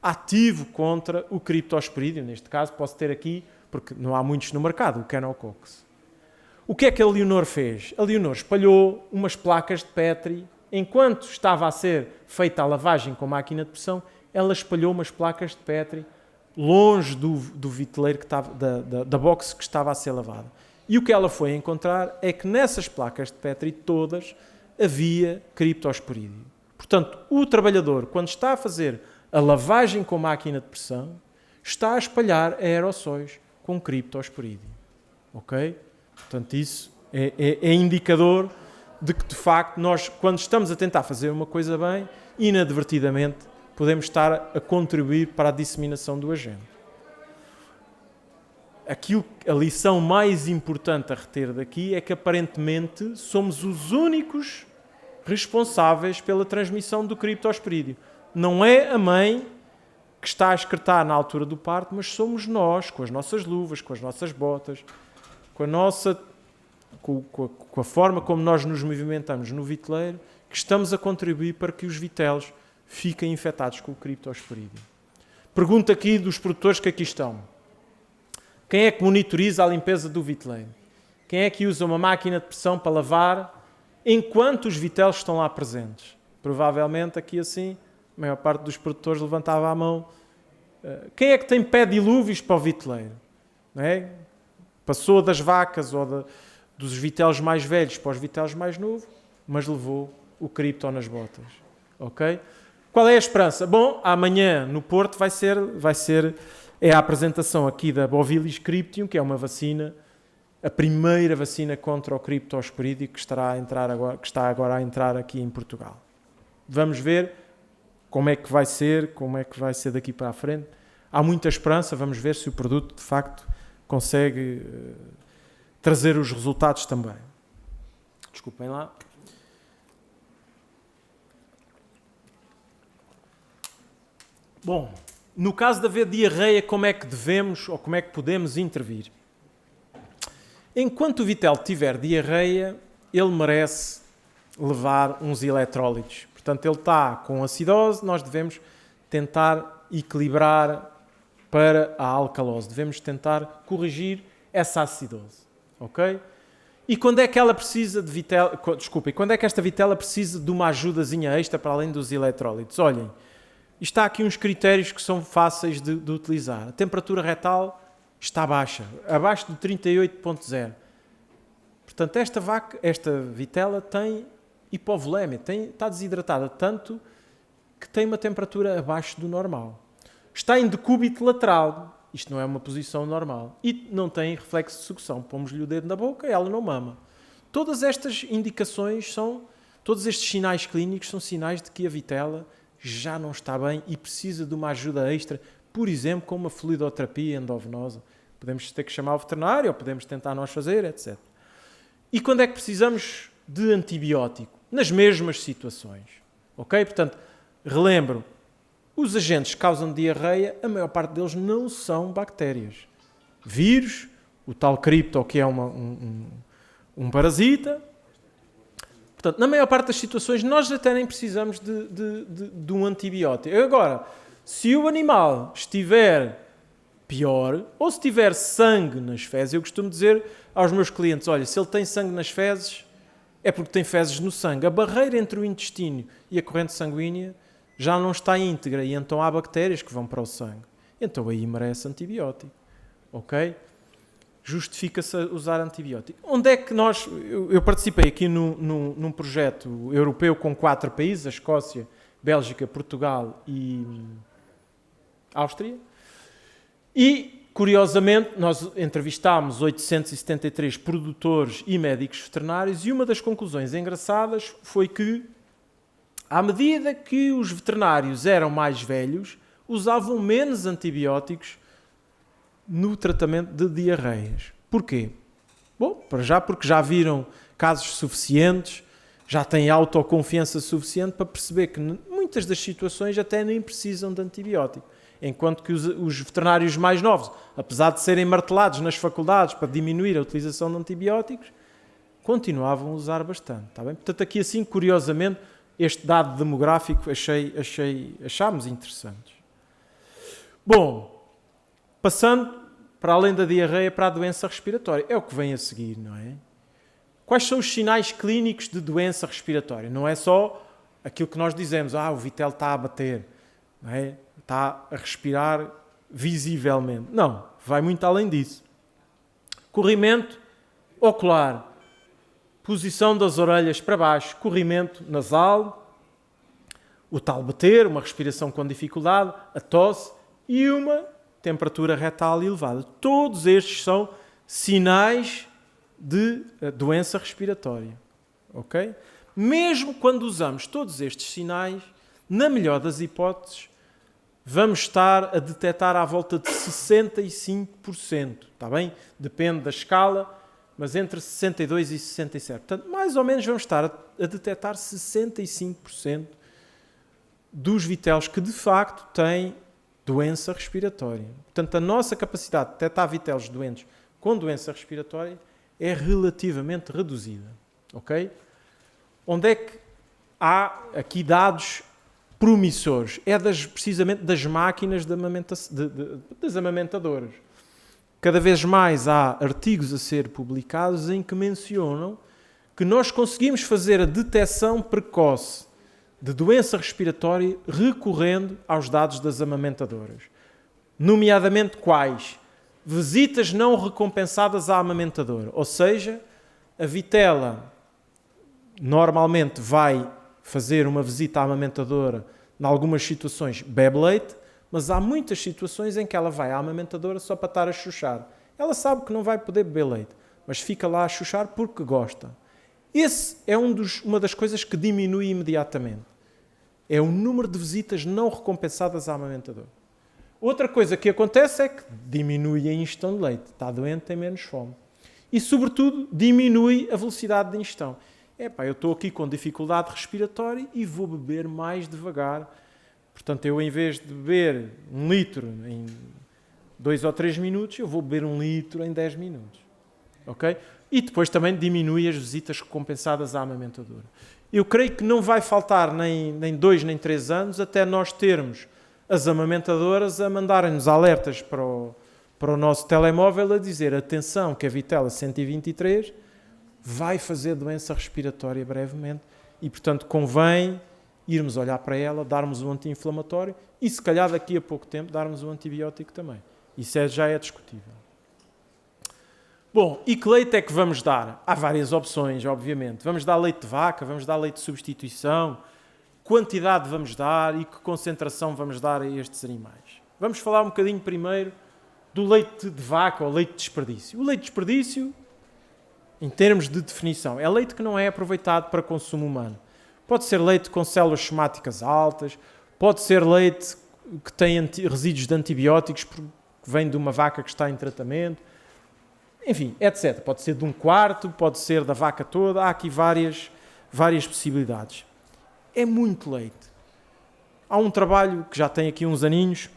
ativo contra o Cryptosporidium. Neste caso, posso ter aqui, porque não há muitos no mercado, o Canococcus. O que é que a Leonor fez? A Leonor espalhou umas placas de Petri. Enquanto estava a ser feita a lavagem com máquina de pressão, ela espalhou umas placas de Petri longe do viteleiro que estava, da box que estava a ser lavada. E o que ela foi encontrar é que nessas placas de Petri todas havia Cryptosporidium. Portanto, o trabalhador, quando está a fazer a lavagem com máquina de pressão, está a espalhar aerossóis com Cryptosporidium. Ok? Portanto, isso é indicador de que, de facto, nós, quando estamos a tentar fazer uma coisa bem, inadvertidamente, podemos estar a contribuir para a disseminação do agente. A lição mais importante a reter daqui é que, aparentemente, somos os únicos responsáveis pela transmissão do Cryptosporidium. Não é a mãe que está a excretar na altura do parto, mas somos nós, com as nossas luvas, com as nossas botas, com a forma como nós nos movimentamos no viteleiro, que estamos a contribuir para que os vitelos fiquem infectados com o Cryptosporidium. Pergunta aqui dos produtores que aqui estão. Quem é que monitoriza a limpeza do viteleiro? Quem é que usa uma máquina de pressão para lavar enquanto os vitelos estão lá presentes? Provavelmente aqui assim, a maior parte dos produtores levantava a mão. Quem é que tem pé dilúvios para o viteleiro? Não é? Passou das vacas ou dos vitelos mais velhos para os vitelos mais novos, mas levou o cripto nas botas. Ok? Qual é a esperança? Bom, amanhã no Porto vai ser a apresentação aqui da Bovilis Cryptium, que é uma vacina, a primeira vacina contra o Cryptosporidium que está agora a entrar aqui em Portugal. Vamos ver como é que vai ser daqui para a frente. Há muita esperança, vamos ver se o produto de facto consegue trazer os resultados também. Desculpem lá. Bom, no caso de haver diarreia, como é que devemos ou como é que podemos intervir? Enquanto o vitelo tiver diarreia, ele merece levar uns eletrólitos. Portanto, ele está com acidose, nós devemos tentar equilibrar para a alcalose. Devemos tentar corrigir essa acidose. Ok? E quando é que ela precisa de vitela? Desculpem, quando é que esta vitela precisa de uma ajudazinha extra para além dos eletrólitos? Olhem, está aqui uns critérios que são fáceis de utilizar. A temperatura retal está baixa, abaixo de 38,0. Portanto, esta vitela tem hipovolemia, está desidratada tanto que tem uma temperatura abaixo do normal. Está em decúbito lateral, isto não é uma posição normal, e não tem reflexo de sucção. Pomos-lhe o dedo na boca e ela não mama. Todas estas indicações todos estes sinais clínicos são sinais de que a vitela já não está bem e precisa de uma ajuda extra, por exemplo, com uma fluidoterapia endovenosa. Podemos ter que chamar o veterinário ou podemos tentar nós fazer, etc. E quando é que precisamos de antibiótico? Nas mesmas situações. Ok? Portanto, relembro, os agentes que causam diarreia, a maior parte deles não são bactérias. Vírus, o tal cripto, que é um parasita. Portanto, na maior parte das situações, nós até nem precisamos de um antibiótico. Agora, se o animal estiver pior, ou se tiver sangue nas fezes, eu costumo dizer aos meus clientes, olha, se ele tem sangue nas fezes, é porque tem fezes no sangue. A barreira entre o intestino e a corrente sanguínea já não está íntegra e então há bactérias que vão para o sangue. Então aí merece antibiótico. Ok? Justifica-se usar antibiótico. Onde é que nós... Eu participei aqui num projeto europeu com 4 países, a Escócia, Bélgica, Portugal e Áustria. E, curiosamente, nós entrevistámos 873 produtores e médicos veterinários e uma das conclusões engraçadas foi que, à medida que os veterinários eram mais velhos, usavam menos antibióticos no tratamento de diarreias. Porquê? Bom, para já porque já viram casos suficientes, já têm autoconfiança suficiente para perceber que muitas das situações até nem precisam de antibiótico. Enquanto que os veterinários mais novos, apesar de serem martelados nas faculdades para diminuir a utilização de antibióticos, continuavam a usar bastante. Está bem? Portanto, aqui assim, curiosamente, este dado demográfico achámos interessantes. Bom, passando para além da diarreia para a doença respiratória. É o que vem a seguir, não é? Quais são os sinais clínicos de doença respiratória? Não é só aquilo que nós dizemos, o vitelo está a bater, não é? Está a respirar visivelmente. Não, vai muito além disso. Corrimento ocular, posição das orelhas para baixo, corrimento nasal, o tal bater, uma respiração com dificuldade, a tosse e uma temperatura retal elevada. Todos estes são sinais de doença respiratória. Ok? Mesmo quando usamos todos estes sinais, na melhor das hipóteses, vamos estar a detectar à volta de 65%. Está bem? Depende da escala, mas entre 62% e 67%. Portanto, mais ou menos vamos estar a detectar 65% dos vitelos que de facto têm doença respiratória. Portanto, a nossa capacidade de detectar vitelos doentes com doença respiratória é relativamente reduzida. Ok? Onde é que há aqui dados promissores? É precisamente das máquinas das amamentadoras. Cada vez mais há artigos a ser publicados em que mencionam que nós conseguimos fazer a detecção precoce de doença respiratória recorrendo aos dados das amamentadoras. Nomeadamente quais? Visitas não recompensadas à amamentadora. Ou seja, a vitela normalmente vai fazer uma visita à amamentadora, em algumas situações bebe leite, mas há muitas situações em que ela vai à amamentadora só para estar a chuchar. Ela sabe que não vai poder beber leite, mas fica lá a chuchar porque gosta. Esse é uma das coisas que diminui imediatamente. É o número de visitas não recompensadas à amamentadora. Outra coisa que acontece é que diminui a ingestão de leite. Está doente, tem menos fome. E, sobretudo, diminui a velocidade de ingestão. Eu estou aqui com dificuldade respiratória e vou beber mais devagar. Portanto, eu em vez de beber 1 litro em 2 ou 3 minutos, eu vou beber 1 litro em 10 minutos. Ok? E depois também diminui as visitas recompensadas à amamentadora. Eu creio que não vai faltar nem 2 nem 3 anos até nós termos as amamentadoras a mandarem-nos alertas para o nosso telemóvel a dizer: atenção, que a Vitela 123 vai fazer doença respiratória brevemente e, portanto, convém irmos olhar para ela, darmos um anti-inflamatório e, se calhar, daqui a pouco tempo, darmos um antibiótico também. Isso já é discutível. Bom, e que leite é que vamos dar? Há várias opções, obviamente. Vamos dar leite de vaca, vamos dar leite de substituição, quantidade vamos dar e que concentração vamos dar a estes animais. Vamos falar um bocadinho primeiro do leite de vaca ou leite de desperdício. O leite de desperdício, em termos de definição, é leite que não é aproveitado para consumo humano. Pode ser leite com células somáticas altas, pode ser leite que tem resíduos de antibióticos que vem de uma vaca que está em tratamento, enfim, etc. Pode ser de um quarto, pode ser da vaca toda, há aqui várias possibilidades. É muito leite. Há um trabalho que já tem aqui uns aninhos,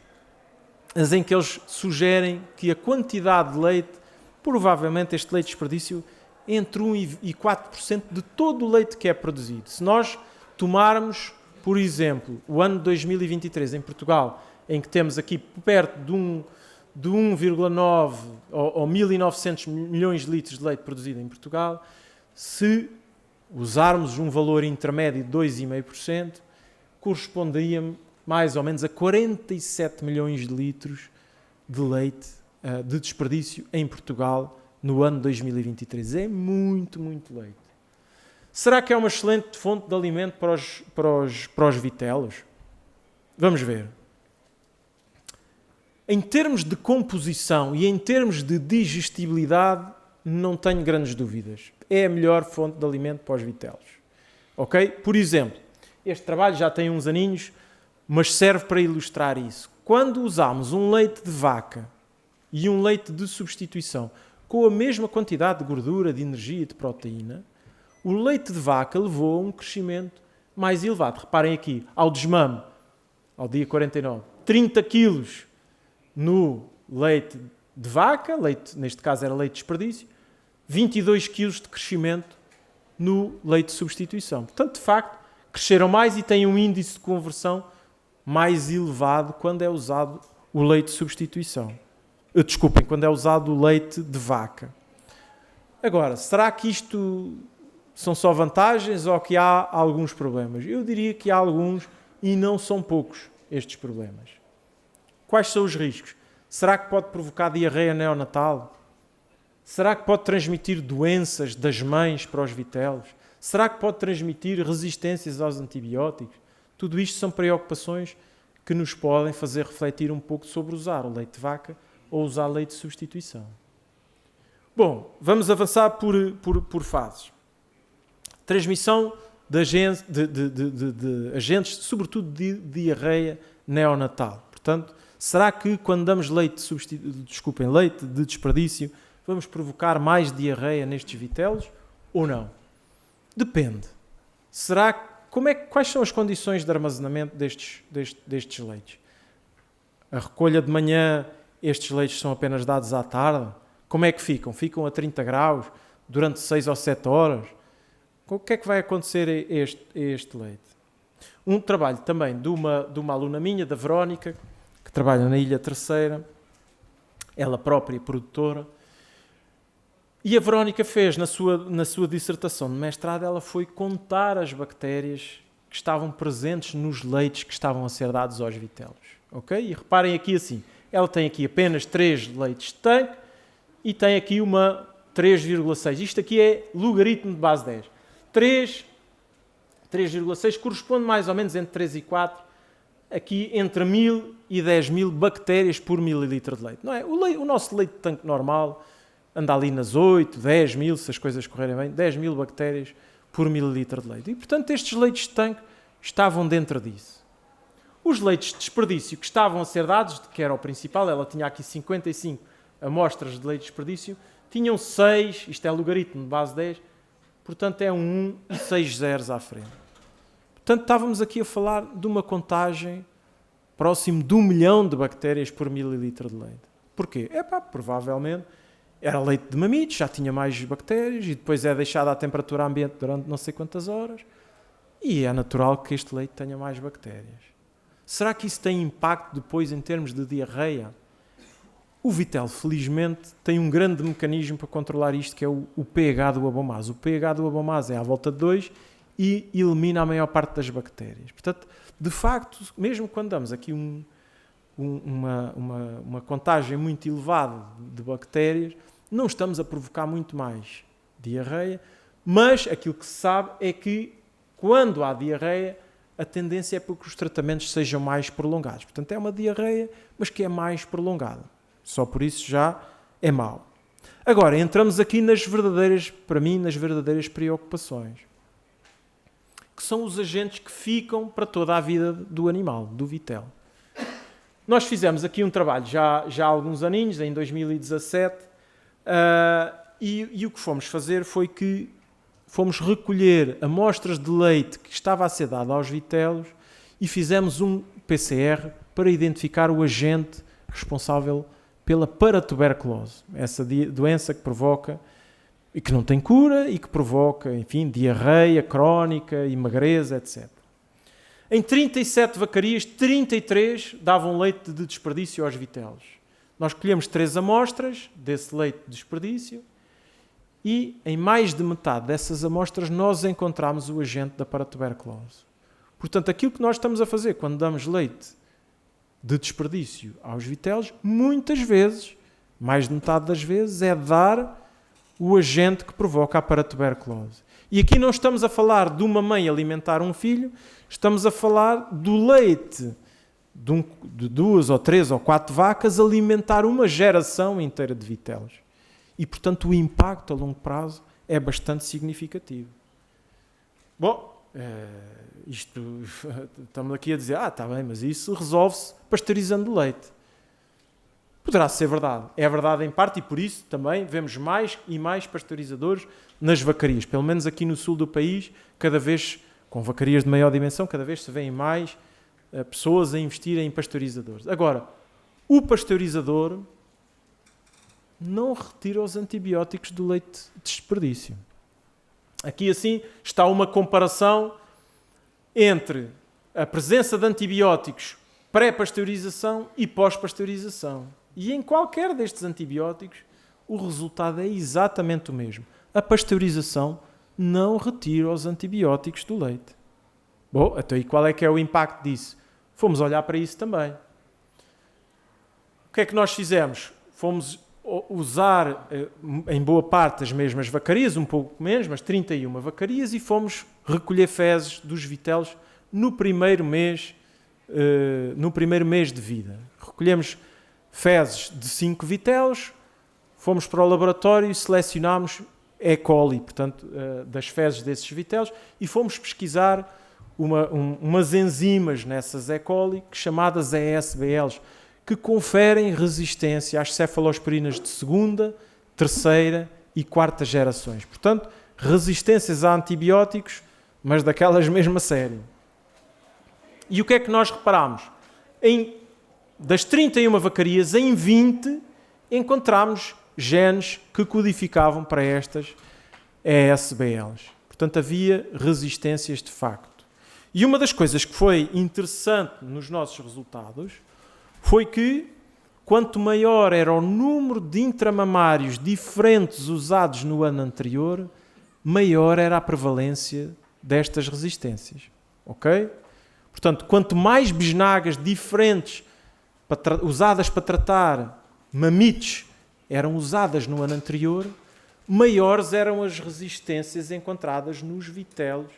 em que eles sugerem que a quantidade de leite, provavelmente este leite de desperdício, entre 1 e 4% de todo o leite que é produzido. Se nós tomarmos, por exemplo, o ano de 2023 em Portugal, em que temos aqui perto de 1,9 ou 1.900 milhões de litros de leite produzido em Portugal, se usarmos um valor intermédio de 2,5%, corresponderia mais ou menos a 47 milhões de litros de leite de desperdício em Portugal no ano 2023. É muito, muito leite. Será que é uma excelente fonte de alimento para os vitelos? Vamos ver. Em termos de composição e em termos de digestibilidade, não tenho grandes dúvidas. É a melhor fonte de alimento para os vitelos. Ok? Por exemplo, este trabalho já tem uns aninhos, mas serve para ilustrar isso. Quando usamos um leite de vaca e um leite de substituição com a mesma quantidade de gordura, de energia e de proteína, o leite de vaca levou a um crescimento mais elevado. Reparem aqui, ao desmame, ao dia 49, 30 quilos no leite de vaca, neste caso era leite de desperdício, 22 quilos de crescimento no leite de substituição. Portanto, de facto, cresceram mais e têm um índice de conversão mais elevado quando é usado o leite de substituição. Desculpem, quando é usado o leite de vaca. Agora, será que isto são só vantagens ou que há alguns problemas? Eu diria que há alguns e não são poucos estes problemas. Quais são os riscos? Será que pode provocar diarreia neonatal? Será que pode transmitir doenças das mães para os vitelos? Será que pode transmitir resistências aos antibióticos? Tudo isto são preocupações que nos podem fazer refletir um pouco sobre usar o leite de vaca ou usar leite de substituição. Bom, vamos avançar por fases. Transmissão de agentes, sobretudo de diarreia neonatal. Portanto, será que quando damos leite de desperdício, vamos provocar mais diarreia nestes vitelos ou não? Depende. Quais são as condições de armazenamento destes leites? A recolha de manhã, estes leites são apenas dados à tarde? Como é que ficam? Ficam a 30 graus durante 6 ou 7 horas? O que é que vai acontecer a este leite? Um trabalho também de uma aluna minha, da Verónica, que trabalha na Ilha Terceira, ela própria produtora, e a Verónica fez, na sua dissertação de mestrado, ela foi contar as bactérias que estavam presentes nos leites que estavam a ser dados aos vitelos. Ok? E reparem aqui assim, ela tem aqui apenas 3 leites de tanque e tem aqui uma 3,6. Isto aqui é logaritmo de base 10. 3,6 corresponde mais ou menos entre 3 e 4, aqui entre 1.000 e 10.000 bactérias por mililitro de leite. Não é? O nosso leite de tanque normal anda ali nas 8, 10 mil, se as coisas correrem bem, 10.000 bactérias por mililitro de leite. E, portanto, estes leites de tanque estavam dentro disso. Os leites de desperdício que estavam a ser dados, que era o principal, ela tinha aqui 55 amostras de leite de desperdício, tinham 6, isto é logaritmo de base 10, portanto é 1 e 6 zeros à frente. Portanto, estávamos aqui a falar de uma contagem próximo de 1 milhão de bactérias por mililitro de leite. Porquê? Provavelmente era leite de mamitos, já tinha mais bactérias e depois é deixado à temperatura ambiente durante não sei quantas horas. e é natural que este leite tenha mais bactérias. Será que isso tem impacto depois em termos de diarreia? O Vitelo, felizmente, tem um grande mecanismo para controlar isto, que é o pH do Abomaz. O pH do Abomaz é à volta de 2 e elimina a maior parte das bactérias. Portanto, de facto, mesmo quando damos aqui uma contagem muito elevada de bactérias, não estamos a provocar muito mais diarreia, mas aquilo que se sabe é que quando há diarreia, a tendência é para que os tratamentos sejam mais prolongados. Portanto, é uma diarreia, mas que é mais prolongada. Só por isso já é mau. Agora, entramos aqui para mim, nas verdadeiras preocupações, que são os agentes que ficam para toda a vida do animal, do vitelo. Nós fizemos aqui um trabalho já há alguns aninhos, em 2017, e o que fomos fazer foi que fomos recolher amostras de leite que estava a ser dada aos vitelos e fizemos um PCR para identificar o agente responsável pela paratuberculose, essa doença que provoca e que não tem cura e que provoca, enfim, diarreia crónica, emagreza, etc. Em 37 vacarias, 33 davam leite de desperdício aos vitelos. Nós colhemos 3 amostras desse leite de desperdício e em mais de metade dessas amostras nós encontramos o agente da paratuberculose. Portanto, aquilo que nós estamos a fazer quando damos leite de desperdício aos vitelos, muitas vezes, mais de metade das vezes, é dar o agente que provoca a paratuberculose. E aqui não estamos a falar de uma mãe alimentar um filho, estamos a falar do leite de 2 ou 3 ou 4 vacas alimentar uma geração inteira de vitelos. E, portanto, o impacto a longo prazo é bastante significativo. Bom, estamos aqui a dizer, está bem, mas isso resolve-se pasteurizando leite. Poderá ser verdade. É verdade em parte e por isso também vemos mais e mais pasteurizadores nas vacarias. Pelo menos aqui no sul do país, cada vez, com vacarias de maior dimensão, cada vez se vêem mais pessoas a investir em pasteurizadores. Agora, o pasteurizador não retira os antibióticos do leite de desperdício. Aqui assim está uma comparação entre a presença de antibióticos pré-pasteurização e pós-pasteurização. E em qualquer destes antibióticos, o resultado é exatamente o mesmo. A pasteurização não retira os antibióticos do leite. Bom, então e qual é que é o impacto disso? Fomos olhar para isso também. O que é que nós fizemos? Fomos usar, em boa parte, as mesmas vacarias, um pouco menos, mas 31 vacarias, e fomos recolher fezes dos vitelos no primeiro mês de vida. Recolhemos fezes de 5 vitelos, fomos para o laboratório e selecionámos E. coli, portanto, das fezes desses vitelos, e fomos pesquisar umas enzimas nessas E. coli, chamadas ESBLs, que conferem resistência às cefalosporinas de segunda, terceira e quarta gerações. Portanto, resistências a antibióticos, mas daquelas mesmo a sério. E o que é que nós reparámos? Das 31 vacarias, em 20, encontramos genes que codificavam para estas ESBLs. Portanto, havia resistências de facto. E uma das coisas que foi interessante nos nossos resultados foi que, quanto maior era o número de intramamários diferentes usados no ano anterior, maior era a prevalência destas resistências. Ok? Portanto, quanto mais bisnagas diferentes usadas para tratar mamitos eram usadas no ano anterior, maiores eram as resistências encontradas nos vitelos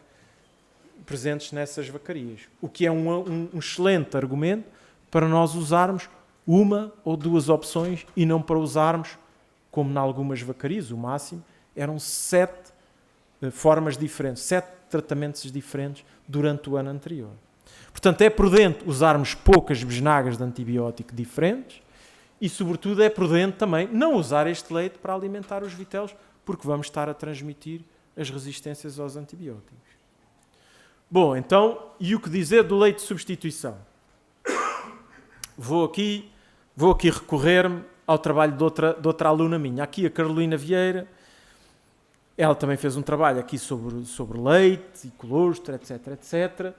presentes nessas vacarias. O que é um excelente argumento para nós usarmos uma ou 2 opções e não para usarmos, como em algumas vacarias, o máximo, eram 7 formas diferentes, 7 tratamentos diferentes durante o ano anterior. Portanto, é prudente usarmos poucas bisnagas de antibiótico diferentes e, sobretudo, é prudente também não usar este leite para alimentar os vitelos, porque vamos estar a transmitir as resistências aos antibióticos. Bom, então, e o que dizer do leite de substituição? Vou aqui recorrer-me ao trabalho de outra aluna minha, aqui a Carolina Vieira, Ela também fez um trabalho aqui sobre leite e colostro, etc, etc.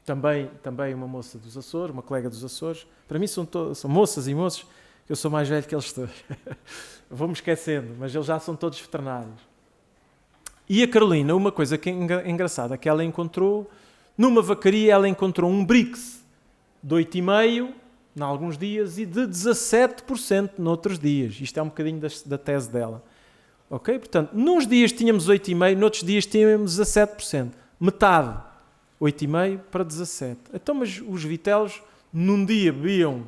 Também uma moça dos Açores, uma colega dos Açores. Para mim são moças e moços, que eu sou mais velho que eles todos. Vou-me esquecendo, mas eles já são todos veterinários. E a Carolina, uma coisa que é engraçada, que ela encontrou, numa vacaria ela encontrou um Brix de 8,5% em alguns dias e de 17% noutros dias. Isto é um bocadinho da tese dela. Ok? Portanto, nos dias tínhamos 8,5%, noutros dias tínhamos 17%. Metade. 8,5% para 17%. Então, mas os vitelos, num dia bebiam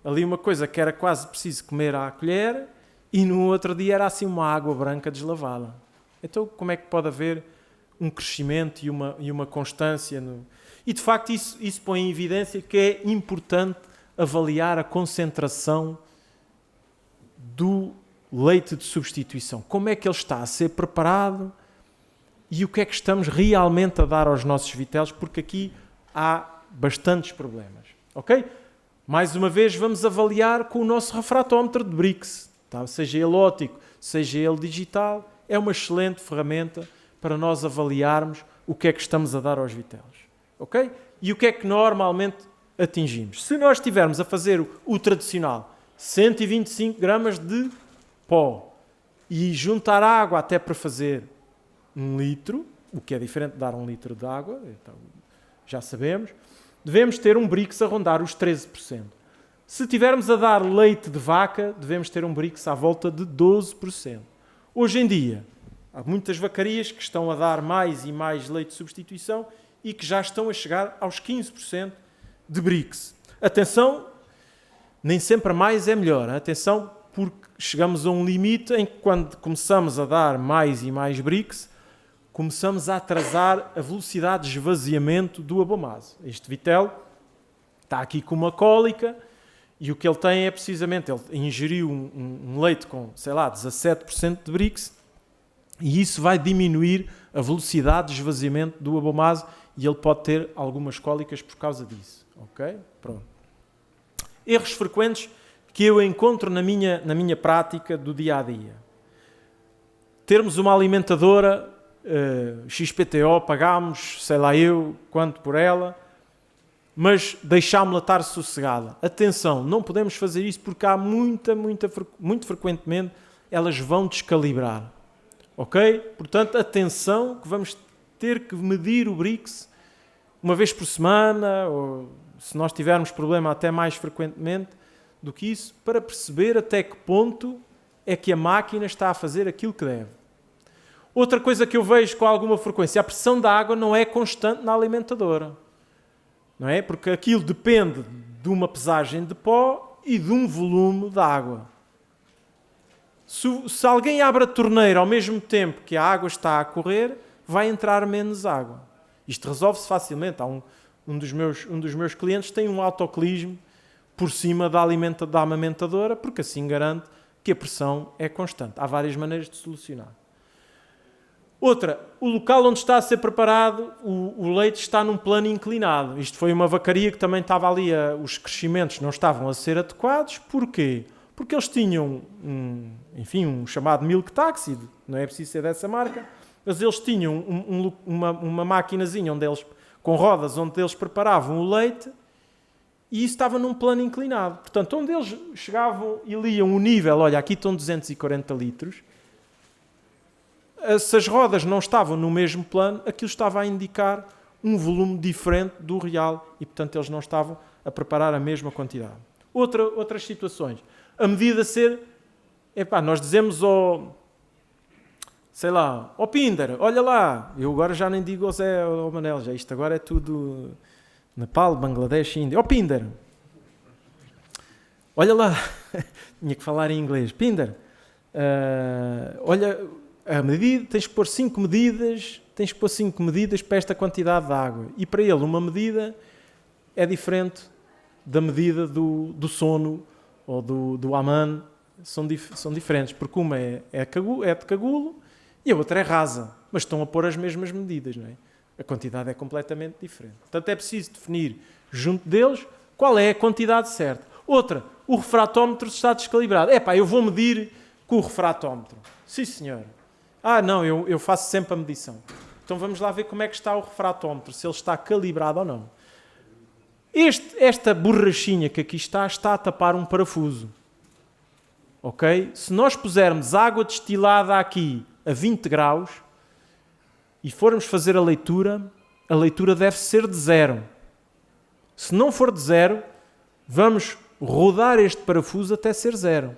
ali uma coisa que era quase preciso comer à colher e no outro dia era assim uma água branca deslavada. Então, como é que pode haver um crescimento e uma constância? E, de facto, isso põe em evidência que é importante avaliar a concentração do leite de substituição. Como é que ele está a ser preparado e o que é que estamos realmente a dar aos nossos vitelos, porque aqui há bastantes problemas. Ok? Mais uma vez, vamos avaliar com o nosso refratómetro de Brix, tá? Seja ele óptico, seja ele digital, é uma excelente ferramenta para nós avaliarmos o que é que estamos a dar aos vitelos. Ok? E o que é que normalmente atingimos? Se nós estivermos a fazer o tradicional 125 gramas de pó e juntar água até para fazer 1 litro, o que é diferente de dar 1 litro de água, então já sabemos, devemos ter um Brix a rondar os 13%. Se estivermos a dar leite de vaca, devemos ter um Brix à volta de 12%. Hoje em dia, há muitas vacarias que estão a dar mais e mais leite de substituição e que já estão a chegar aos 15% de Brix. Atenção, nem sempre mais é melhor. Atenção, porque chegamos a um limite em que quando começamos a dar mais e mais Brix, começamos a atrasar a velocidade de esvaziamento do abomaso. Este vitelo está aqui com uma cólica e o que ele tem é precisamente, ele ingeriu um leite com, 17% de Brix e isso vai diminuir a velocidade de esvaziamento do abomaso e ele pode ter algumas cólicas por causa disso. Ok? Pronto. Erros frequentes que eu encontro na minha prática do dia-a-dia. Termos uma alimentadora XPTO, pagámos, quanto por ela, mas deixámos-la estar sossegada. Atenção, não podemos fazer isso porque há muito frequentemente elas vão descalibrar. Ok? Portanto, atenção que vamos ter que medir o Brix uma vez por semana, ou se nós tivermos problema até mais frequentemente do que isso, para perceber até que ponto é que a máquina está a fazer aquilo que deve. Outra coisa que eu vejo com alguma frequência, a pressão da água não é constante na alimentadora. Não é? Porque aquilo depende de uma pesagem de pó e de um volume de água. Se alguém abre a torneira ao mesmo tempo que a água está a correr, vai entrar menos água. Isto resolve-se facilmente. Há um dos meus clientes tem um autoclismo por cima da amamentadora, porque assim garante que a pressão é constante. Há várias maneiras de solucionar. Outra, o local onde está a ser preparado, o leite está num plano inclinado. Isto foi uma vacaria que também estava ali, os crescimentos não estavam a ser adequados. Porquê? Porque eles tinham um chamado milk taxi, não é preciso ser dessa marca, mas eles tinham uma maquinazinha com rodas onde eles preparavam o leite e isso estava num plano inclinado. Portanto, onde eles chegavam e liam o nível, olha, aqui estão 240 litros, se as rodas não estavam no mesmo plano, aquilo estava a indicar um volume diferente do real e, portanto, eles não estavam a preparar a mesma quantidade. Outras situações. A medida ser... nós dizemos ao Pinder, olha lá, eu agora já nem digo ao Zé ou ao Manel, já isto agora é tudo Nepal, Bangladesh, Índia. Pinder, olha lá, tinha que falar em inglês. Pinder, olha... A medida, tens que pôr 5 medidas para esta quantidade de água. E para ele, uma medida é diferente da medida do sono ou do Aman. São diferentes, porque uma é de cagulo e a outra é rasa. Mas estão a pôr as mesmas medidas, não é? A quantidade é completamente diferente. Portanto, é preciso definir junto deles qual é a quantidade certa. Outra, o refratómetro está descalibrado. Eu vou medir com o refratómetro. Sim, senhor. Não, eu faço sempre a medição. Então vamos lá ver como é que está o refratómetro, se ele está calibrado ou não. Esta borrachinha que aqui está a tapar um parafuso. Ok? Se nós pusermos água destilada aqui a 20 graus e formos fazer a leitura deve ser de 0. Se não for de 0, vamos rodar este parafuso até ser 0.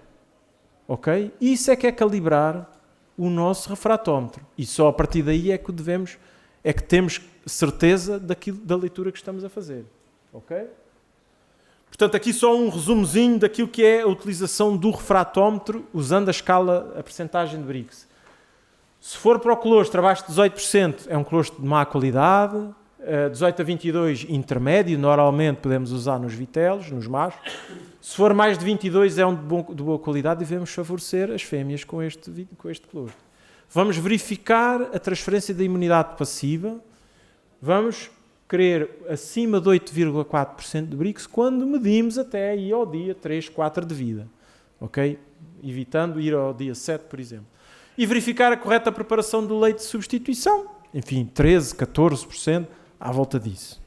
Ok? Isso é que é calibrar o nosso refratómetro. E só a partir daí é que temos certeza da leitura que estamos a fazer. Ok? Portanto, aqui só um resumozinho daquilo que é a utilização do refratómetro usando a percentagem de Brix. Se for para o colostro abaixo de 18%, é um colostro de má qualidade. 18 a 22, intermédio, normalmente podemos usar nos vitelos, nos machos. Se for mais de 22, é um de boa qualidade e devemos favorecer as fêmeas com este colostro. Vamos verificar a transferência da imunidade passiva. Vamos querer acima de 8,4% de Brix quando medimos até aí ao dia 3, 4 de vida. Ok? Evitando ir ao dia 7, por exemplo. E verificar a correta preparação do leite de substituição. Enfim, 13, 14%, à volta disso.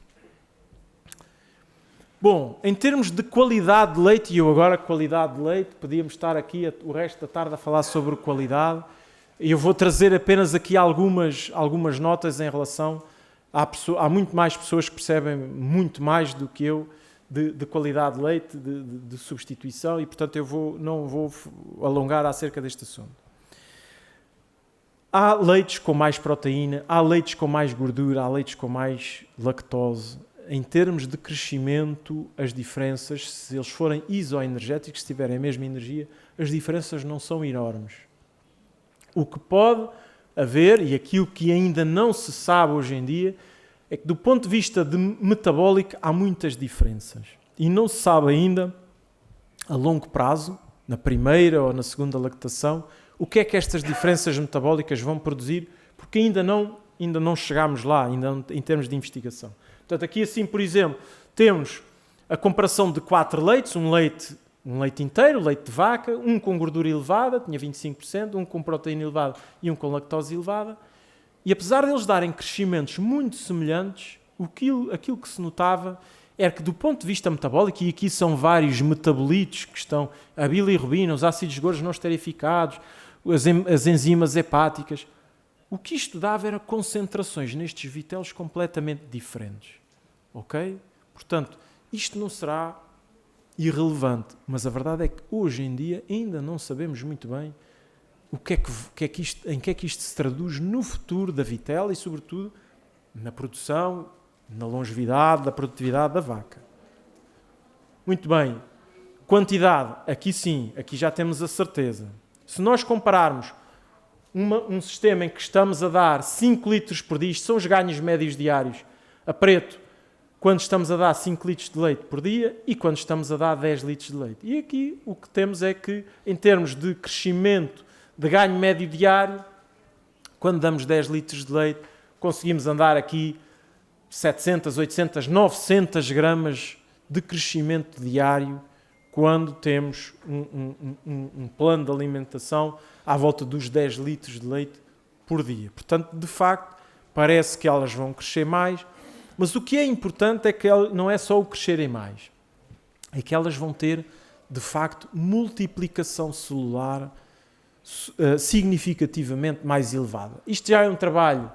Bom, em termos de qualidade de leite, e eu agora qualidade de leite, podíamos estar aqui o resto da tarde a falar sobre qualidade. Eu vou trazer apenas aqui algumas notas em relação... Há muito mais pessoas que percebem muito mais do que eu de qualidade de leite, de substituição, e portanto eu não vou alongar acerca deste assunto. Há leites com mais proteína, há leites com mais gordura, há leites com mais lactose. Em termos de crescimento, as diferenças, se eles forem isoenergéticos, se tiverem a mesma energia, as diferenças não são enormes. O que pode haver, e aquilo que ainda não se sabe hoje em dia, é que do ponto de vista metabólico há muitas diferenças. E não se sabe ainda, a longo prazo, na primeira ou na segunda lactação, o que é que estas diferenças metabólicas vão produzir, porque ainda não chegámos lá, ainda em termos de investigação. Portanto, aqui assim, por exemplo, temos a comparação de 4 leites, um leite inteiro, leite de vaca, um com gordura elevada, tinha 25%, um com proteína elevada e um com lactose elevada. E apesar deles darem crescimentos muito semelhantes, aquilo que se notava era que do ponto de vista metabólico, e aqui são vários metabolitos que estão, a bilirrubina, os ácidos gordos não esterificados, as enzimas hepáticas, o que isto dava era concentrações nestes vitelos completamente diferentes. Ok? Portanto, isto não será irrelevante, mas a verdade é que hoje em dia ainda não sabemos muito bem em que é que isto se traduz no futuro da vitela e, sobretudo, na produção, na longevidade, da produtividade da vaca. Muito bem. Quantidade, aqui sim, aqui já temos a certeza. Se nós compararmos um sistema em que estamos a dar 5 litros por dia, isto são os ganhos médios diários, a preto, quando estamos a dar 5 litros de leite por dia e quando estamos a dar 10 litros de leite. E aqui o que temos é que, em termos de crescimento de ganho médio diário, quando damos 10 litros de leite, conseguimos andar aqui 700, 800, 900 gramas de crescimento diário quando temos um plano de alimentação à volta dos 10 litros de leite por dia. Portanto, de facto, parece que elas vão crescer mais, mas o que é importante é que não é só o crescerem mais, é que elas vão ter, de facto, multiplicação celular significativamente mais elevada. Isto já é um trabalho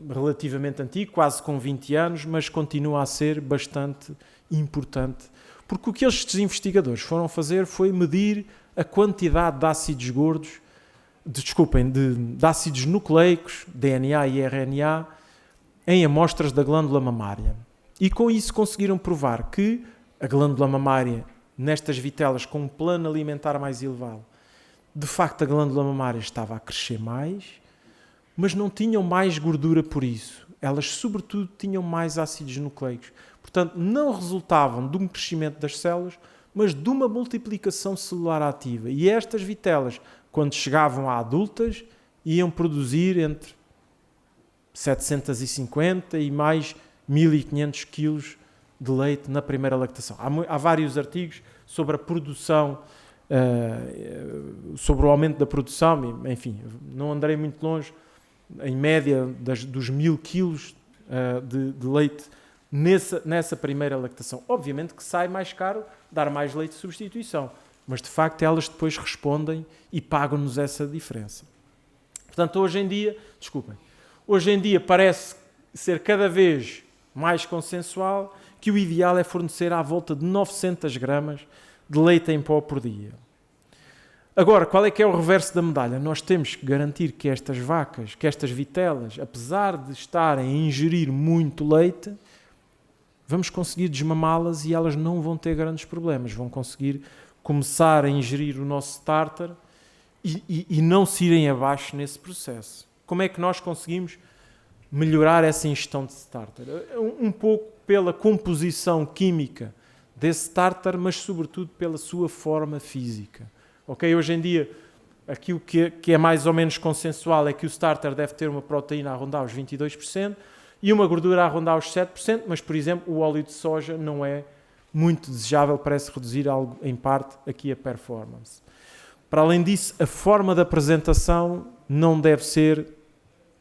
relativamente antigo, quase com 20 anos, mas continua a ser bastante importante, porque o que estes investigadores foram fazer foi medir a quantidade de ácidos gordos, de ácidos nucleicos, DNA e RNA, em amostras da glândula mamária. E com isso conseguiram provar que a glândula mamária, nestas vitelas com um plano alimentar mais elevado, de facto a glândula mamária estava a crescer mais, mas não tinham mais gordura por isso. Elas, sobretudo, tinham mais ácidos nucleicos. Portanto, não resultavam de um crescimento das células, mas de uma multiplicação celular ativa. E estas vitelas, quando chegavam a adultas, iam produzir entre 750 e mais 1.500 quilos de leite na primeira lactação. Há vários artigos sobre a produção sobre o aumento da produção, enfim, não andarei muito longe, em média dos 1000 quilos de leite nessa primeira lactação. Obviamente que sai mais caro dar mais leite de substituição, mas de facto elas depois respondem e pagam-nos essa diferença. Portanto, hoje em dia parece ser cada vez mais consensual que o ideal é fornecer à volta de 900 gramas de leite em pó por dia. Agora, qual é que é o reverso da medalha? Nós temos que garantir que estas vacas, que estas vitelas, apesar de estarem a ingerir muito leite, vamos conseguir desmamá-las e elas não vão ter grandes problemas. Vão conseguir começar a ingerir o nosso starter e não se irem abaixo nesse processo. Como é que nós conseguimos melhorar essa ingestão de starter? Um pouco pela composição química desse starter, mas sobretudo pela sua forma física. Okay? Hoje em dia, aquilo que é mais ou menos consensual é que o starter deve ter uma proteína a rondar os 22% e uma gordura a rondar os 7%, mas, por exemplo, o óleo de soja não é muito desejável, parece reduzir em parte aqui a performance. Para além disso, a forma de apresentação não deve ser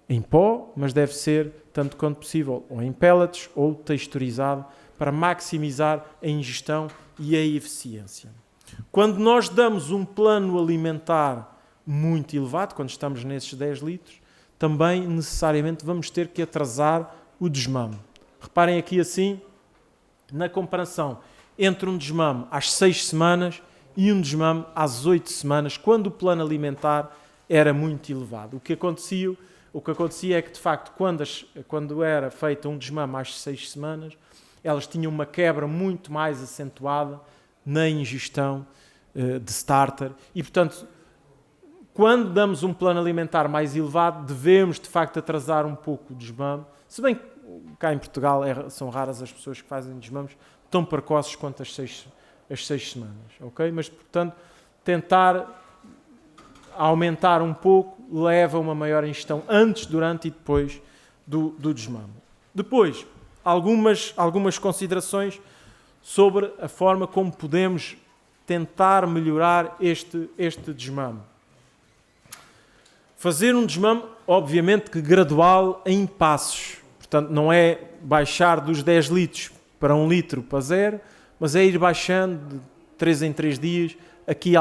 em pó, mas deve ser, tanto quanto possível, ou em pellets ou texturizado, para maximizar a ingestão e a eficiência. Quando nós damos um plano alimentar muito elevado, quando estamos nesses 10 litros, também necessariamente vamos ter que atrasar o desmame. Reparem aqui assim, na comparação entre um desmame às 6 semanas e um desmame às 8 semanas, quando o plano alimentar era muito elevado. O que acontecia é que, de facto, quando era feito um desmame às 6 semanas, elas tinham uma quebra muito mais acentuada na ingestão de starter e, portanto, quando damos um plano alimentar mais elevado, devemos, de facto, atrasar um pouco o desmame, se bem que cá em Portugal são raras as pessoas que fazem desmames tão precoces quanto as 6 semanas, ok? Mas, portanto, tentar aumentar um pouco leva a uma maior ingestão antes, durante e depois do desmame. Depois, algumas considerações sobre a forma como podemos tentar melhorar este desmame. Fazer um desmame, obviamente, que gradual em passos. Portanto, não é baixar dos 10 litros para 1 litro para 0, mas é ir baixando de 3 em 3 dias, aqui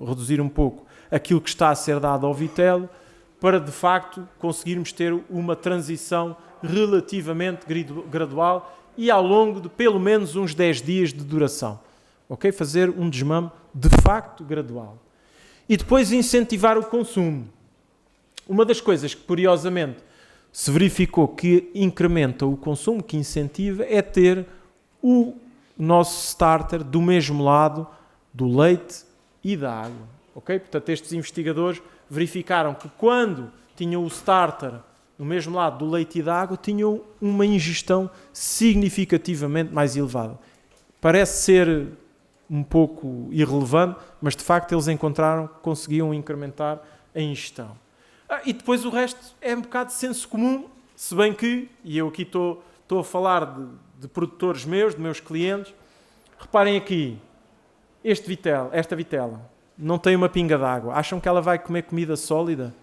reduzir um pouco aquilo que está a ser dado ao vitelo, para, de facto, conseguirmos ter uma transição relativamente gradual e ao longo de pelo menos uns 10 dias de duração. Ok? Fazer um desmame, de facto, gradual. E depois incentivar o consumo. Uma das coisas que, curiosamente, se verificou que incrementa o consumo, que incentiva, é ter o nosso starter do mesmo lado do leite e da água. Okay? Portanto, estes investigadores verificaram que quando tinham o starter no mesmo lado do leite e da água, tinham uma ingestão significativamente mais elevada. Parece ser um pouco irrelevante, mas de facto eles encontraram que conseguiam incrementar a ingestão. E depois o resto é um bocado de senso comum, se bem que, e eu aqui estou a falar de produtores meus, de meus clientes, reparem aqui, esta vitela não tem uma pinga de água. Acham que ela vai comer comida sólida?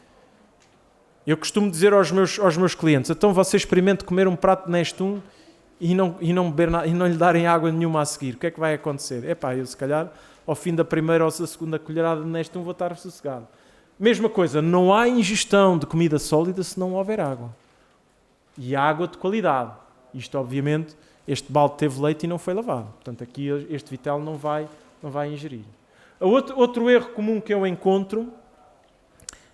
Eu costumo dizer aos meus clientes, então você experimente comer um prato de Nestum e não beber nada, e não lhe darem água nenhuma a seguir. O que é que vai acontecer? Eu se calhar ao fim da primeira ou da segunda colherada de Nestum vou estar sossegado. Mesma coisa, não há ingestão de comida sólida se não houver água. E água de qualidade. Isto, obviamente, este balde teve leite e não foi lavado. Portanto, aqui este vitelo não vai ingerir. Outro erro comum que eu encontro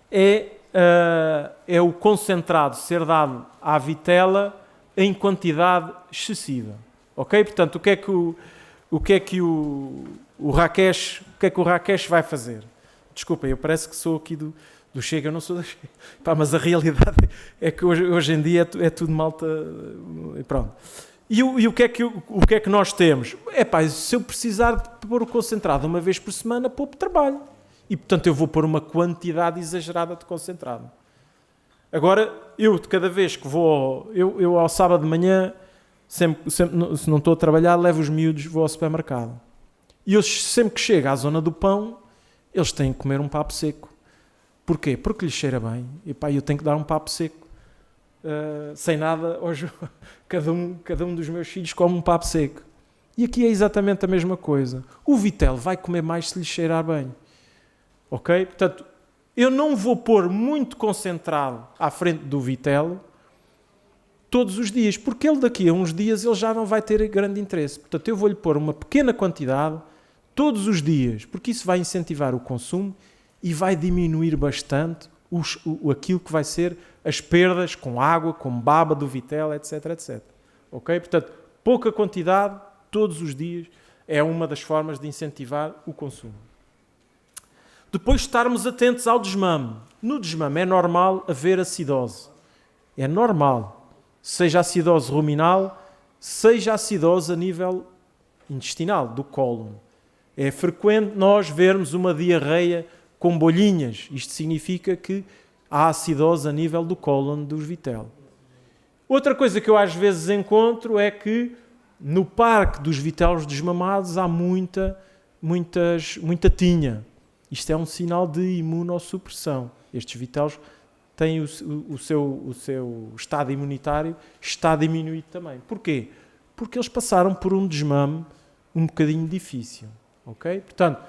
é o concentrado ser dado à vitela em quantidade excessiva. Ok? Portanto, o que é que o Rakesh vai fazer? Desculpem, eu parece que sou aqui do Chega, eu não sou do Chega. Mas a realidade é que hoje em dia é tudo malta. Pronto. E o que é que nós temos? Se eu precisar de pôr o concentrado uma vez por semana, poupo trabalho. E, portanto, eu vou pôr uma quantidade exagerada de concentrado. Agora, eu, de cada vez que vou... Eu ao sábado de manhã, sempre, se não estou a trabalhar, levo os miúdos, vou ao supermercado. E eles, sempre que chega à zona do pão, eles têm que comer um papo seco. Porquê? Porque lhes cheira bem. E pá, eu tenho que dar um papo seco. Sem nada, hoje cada um dos meus filhos come um papo seco. E aqui é exatamente a mesma coisa. O vitelo vai comer mais se lhe cheirar bem. Ok? Portanto, eu não vou pôr muito concentrado à frente do vitelo todos os dias, porque ele daqui a uns dias ele já não vai ter grande interesse. Portanto, eu vou-lhe pôr uma pequena quantidade todos os dias, porque isso vai incentivar o consumo e vai diminuir bastante aquilo que vai ser as perdas com água, com baba do vitelo, etc, etc. Ok? Portanto, pouca quantidade, todos os dias, é uma das formas de incentivar o consumo. Depois estarmos atentos ao desmame. No desmame é normal haver acidose. É normal. Seja acidose ruminal, seja acidose a nível intestinal, do cólon. É frequente nós vermos uma diarreia com bolhinhas. Isto significa que há acidose a nível do cólon dos vitelos. Outra coisa que eu às vezes encontro é que no parque dos vitelos desmamados há muita tinha. Isto é um sinal de imunossupressão. Estes vitelos têm o seu estado imunitário está diminuído também. Porquê? Porque eles passaram por um desmame um bocadinho difícil. Ok? Portanto,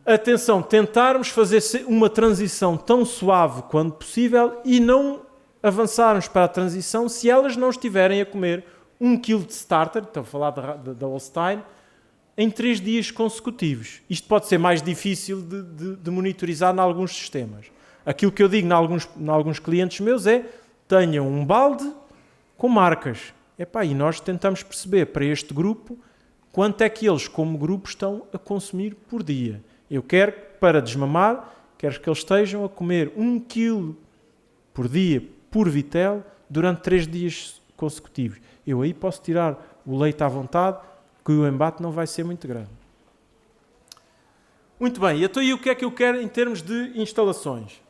atenção, tentarmos fazer uma transição tão suave quanto possível e não avançarmos para a transição se elas não estiverem a comer 1 kg de starter, estou a falar da Holstein, em 3 dias consecutivos. Isto pode ser mais difícil de monitorizar em alguns sistemas. Aquilo que eu digo em alguns clientes meus é: tenham um balde com marcas. E nós tentamos perceber para este grupo quanto é que eles, como grupo, estão a consumir por dia. Eu quero, para desmamar, quero que eles estejam a comer 1 kg por dia por vitelo durante 3 dias consecutivos. Eu aí posso tirar o leite à vontade, que o embate não vai ser muito grande. Muito bem, então e o que é que eu quero em termos de instalações?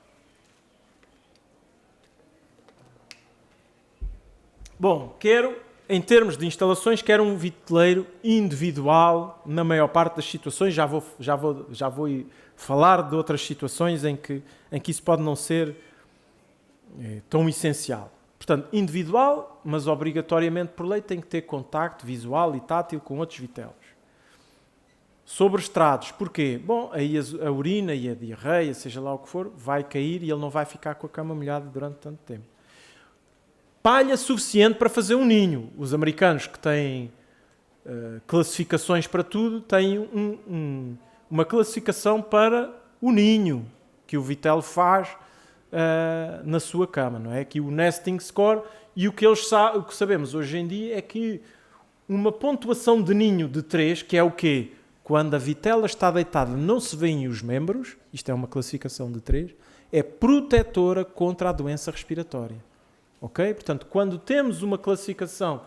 Bom, em termos de instalações, quero um viteleiro individual na maior parte das situações. Já vou falar de outras situações em que isso pode não ser tão essencial. Portanto, individual, mas obrigatoriamente por lei tem que ter contacto visual e tátil com outros vitelos. Sobrestrados, porquê? Bom, aí a urina e a diarreia, seja lá o que for, vai cair e ele não vai ficar com a cama molhada durante tanto tempo. Palha suficiente para fazer um ninho. Os americanos que têm classificações para tudo têm uma classificação para o ninho que o vitelo faz na sua cama, não é? Aqui o nesting score, e o que sabemos hoje em dia é que uma pontuação de ninho de 3, que é o quê? Quando a vitela está deitada não se veem os membros, isto é uma classificação de 3, é protetora contra a doença respiratória. Ok? Portanto, quando temos uma classificação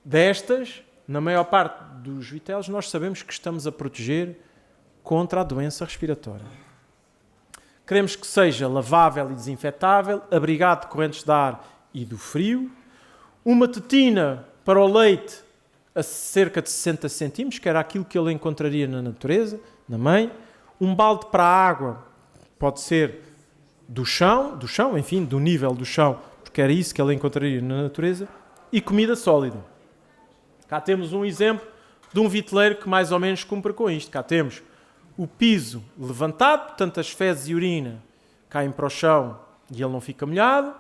destas, na maior parte dos vitelos, nós sabemos que estamos a proteger contra a doença respiratória. Queremos que seja lavável e desinfetável, abrigado de correntes de ar e do frio. Uma tetina para o leite a cerca de 60 cm, que era aquilo que ele encontraria na natureza, na mãe. Um balde para a água, pode ser do chão, enfim, do nível do chão, porque era isso que ele encontraria na natureza. E comida sólida. Cá temos um exemplo de um viteleiro que mais ou menos cumpre com isto. Cá temos o piso levantado, portanto as fezes e urina caem para o chão e ele não fica molhado.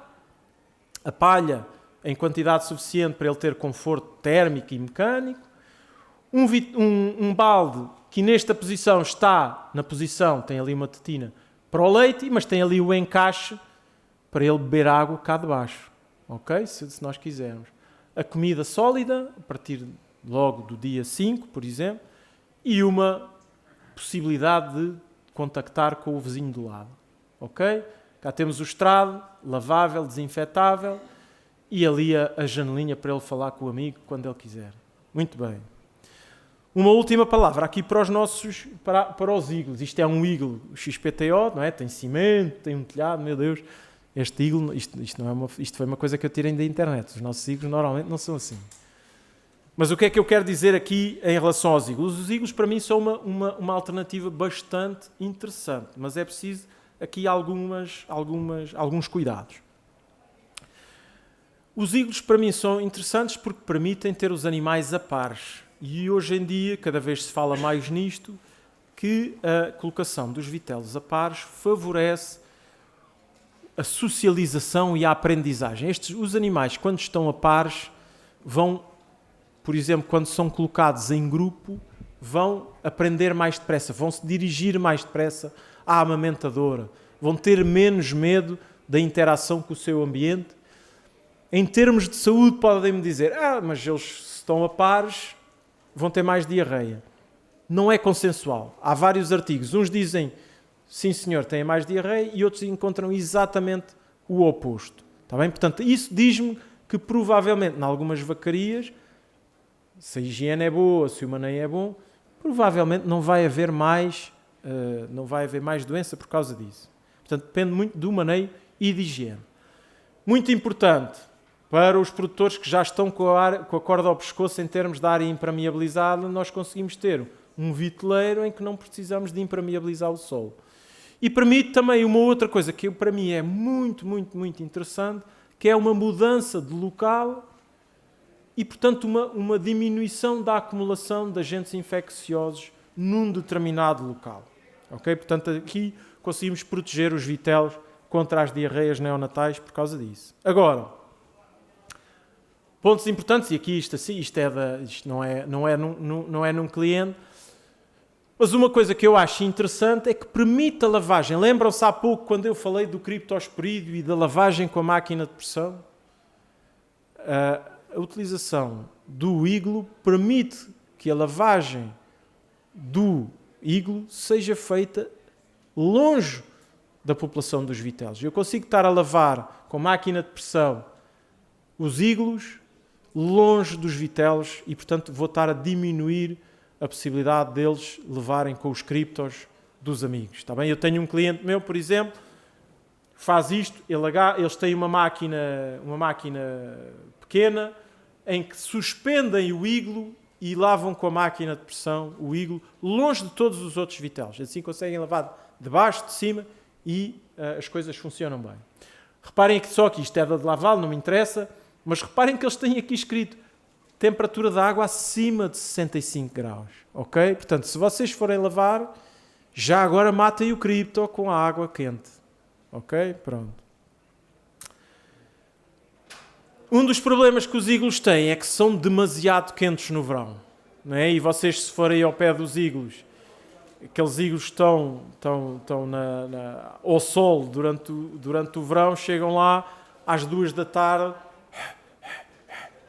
A palha em quantidade suficiente para ele ter conforto térmico e mecânico. Um balde que nesta posição está na posição, tem ali uma tetina para o leite, mas tem ali o encaixe para ele beber água cá de baixo. Ok? Se nós quisermos. A comida sólida, a partir logo do dia 5, por exemplo, e uma possibilidade de contactar com o vizinho do lado. Ok? Cá temos o estrado, lavável, desinfetável, e ali a janelinha para ele falar com o amigo quando ele quiser. Muito bem. Uma última palavra aqui para os iglos. Isto é um iglo XPTO, não é? Tem cimento, tem um telhado, meu Deus. Este iglo, isto foi uma coisa que eu tirei da internet. Os nossos iglos normalmente não são assim. Mas o que é que eu quero dizer aqui em relação aos iglos? Os iglos, para mim, são uma alternativa bastante interessante, mas é preciso aqui alguns cuidados. Os iglos, para mim, são interessantes porque permitem ter os animais a pares. E hoje em dia, cada vez se fala mais nisto, que a colocação dos vitelos a pares favorece a socialização e a aprendizagem. Os animais, quando estão a pares, vão, por exemplo, quando são colocados em grupo, vão aprender mais depressa, vão se dirigir mais depressa à amamentadora, vão ter menos medo da interação com o seu ambiente. Em termos de saúde, podem-me dizer, mas eles, se estão a pares, vão ter mais diarreia. Não é consensual. Há vários artigos. Uns dizem, sim senhor, têm mais diarreia, e outros encontram exatamente o oposto. Está bem? Portanto, isso diz-me que provavelmente, em algumas vacarias, se a higiene é boa, se o maneio é bom, provavelmente não vai haver mais doença por causa disso. Portanto, depende muito do maneio e de higiene. Muito importante para os produtores que já estão com a corda ao pescoço em termos de área impermeabilizada, nós conseguimos ter um viteleiro em que não precisamos de impermeabilizar o solo. E permite também uma outra coisa que para mim é muito, muito, muito interessante, que é uma mudança de local e, portanto, uma diminuição da acumulação de agentes infecciosos num determinado local. Okay? Portanto, aqui conseguimos proteger os vitelos contra as diarreias neonatais por causa disso. Agora, pontos importantes, e aqui isto não é num cliente, mas uma coisa que eu acho interessante é que permite a lavagem. Lembram-se há pouco quando eu falei do criptosporídeo e da lavagem com a máquina de pressão? A utilização do iglo permite que a lavagem do iglo seja feita longe da população dos vitelos. Eu consigo estar a lavar com máquina de pressão os iglos longe dos vitelos e, portanto, vou estar a diminuir a possibilidade deles levarem com os criptos dos amigos. Está bem? Eu tenho um cliente meu, por exemplo, faz isto, eles têm uma máquina pequena em que suspendem o iglo e lavam com a máquina de pressão o iglo longe de todos os outros vitelos. Assim conseguem lavar de baixo, de cima e as coisas funcionam bem. Reparem que só que isto é de lavá-lo, não me interessa, mas reparem que eles têm aqui escrito temperatura da água acima de 65 graus. Ok? Portanto, se vocês forem lavar, já agora matem o cripto com a água quente. Ok? Pronto. Um dos problemas que os iglos têm é que são demasiado quentes no verão. Não é? E vocês, se forem ao pé dos iglos, aqueles iglos estão ao sol durante o verão, chegam lá às 2 da tarde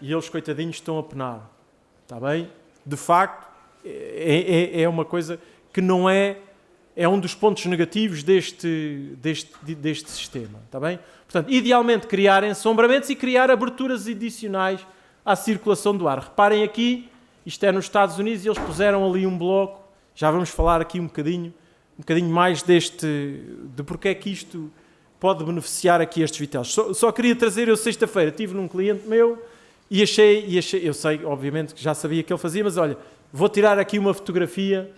e eles, coitadinhos, estão a penar. Está bem? De facto, é uma coisa que não é um dos pontos negativos deste sistema. Está bem? Portanto, idealmente criar ensobramentos e criar aberturas adicionais à circulação do ar. Reparem aqui, isto é nos Estados Unidos e eles puseram ali um bloco. Já vamos falar aqui um bocadinho mais de porque é que isto pode beneficiar aqui estes vitelos. Só queria trazer, eu sexta-feira estive num cliente meu e achei, eu sei, obviamente, que já sabia que ele fazia, mas olha, vou tirar aqui uma fotografia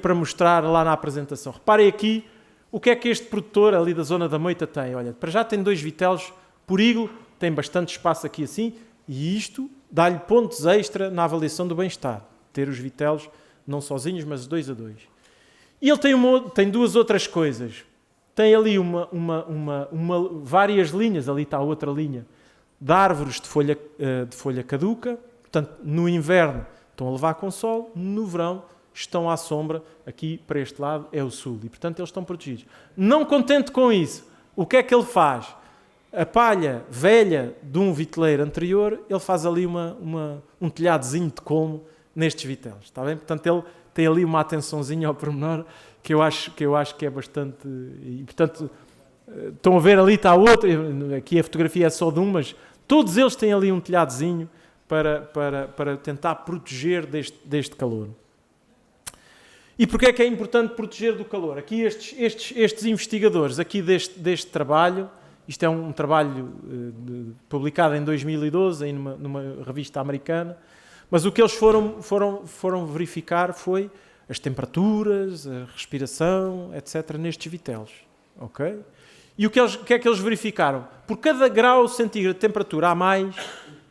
para mostrar lá na apresentação. Reparem aqui o que é que este produtor ali da zona da Moita tem. Olha, para já tem 2 vitelos por iglo, tem bastante espaço aqui assim, e isto dá-lhe pontos extra na avaliação do bem-estar. Ter os vitelos não sozinhos, mas 2 a 2. E ele tem 2 outras coisas. Tem ali várias linhas, ali está outra linha, de árvores de folha caduca. Portanto, no inverno estão a levar com sol, no verão estão à sombra, aqui para este lado é o sul, e portanto eles estão protegidos. Não contente com isso, o que é que ele faz? A palha velha de um viteleiro anterior, ele faz ali um telhadozinho de colmo nestes vitelos, está bem? Portanto, ele tem ali uma atençãozinha ao pormenor que eu acho que é bastante... E, portanto, estão a ver ali, está outro, aqui a fotografia é só de um, mas todos eles têm ali um telhadozinho para tentar proteger deste calor. E porquê é que é importante proteger do calor? Aqui estes investigadores aqui deste trabalho, Isto é um trabalho publicado em 2012 em numa revista americana, mas o que eles foram verificar foi as temperaturas, a respiração, etc. nestes vitelos. Okay? E o que é que eles verificaram? Por cada grau centígrado de temperatura a mais,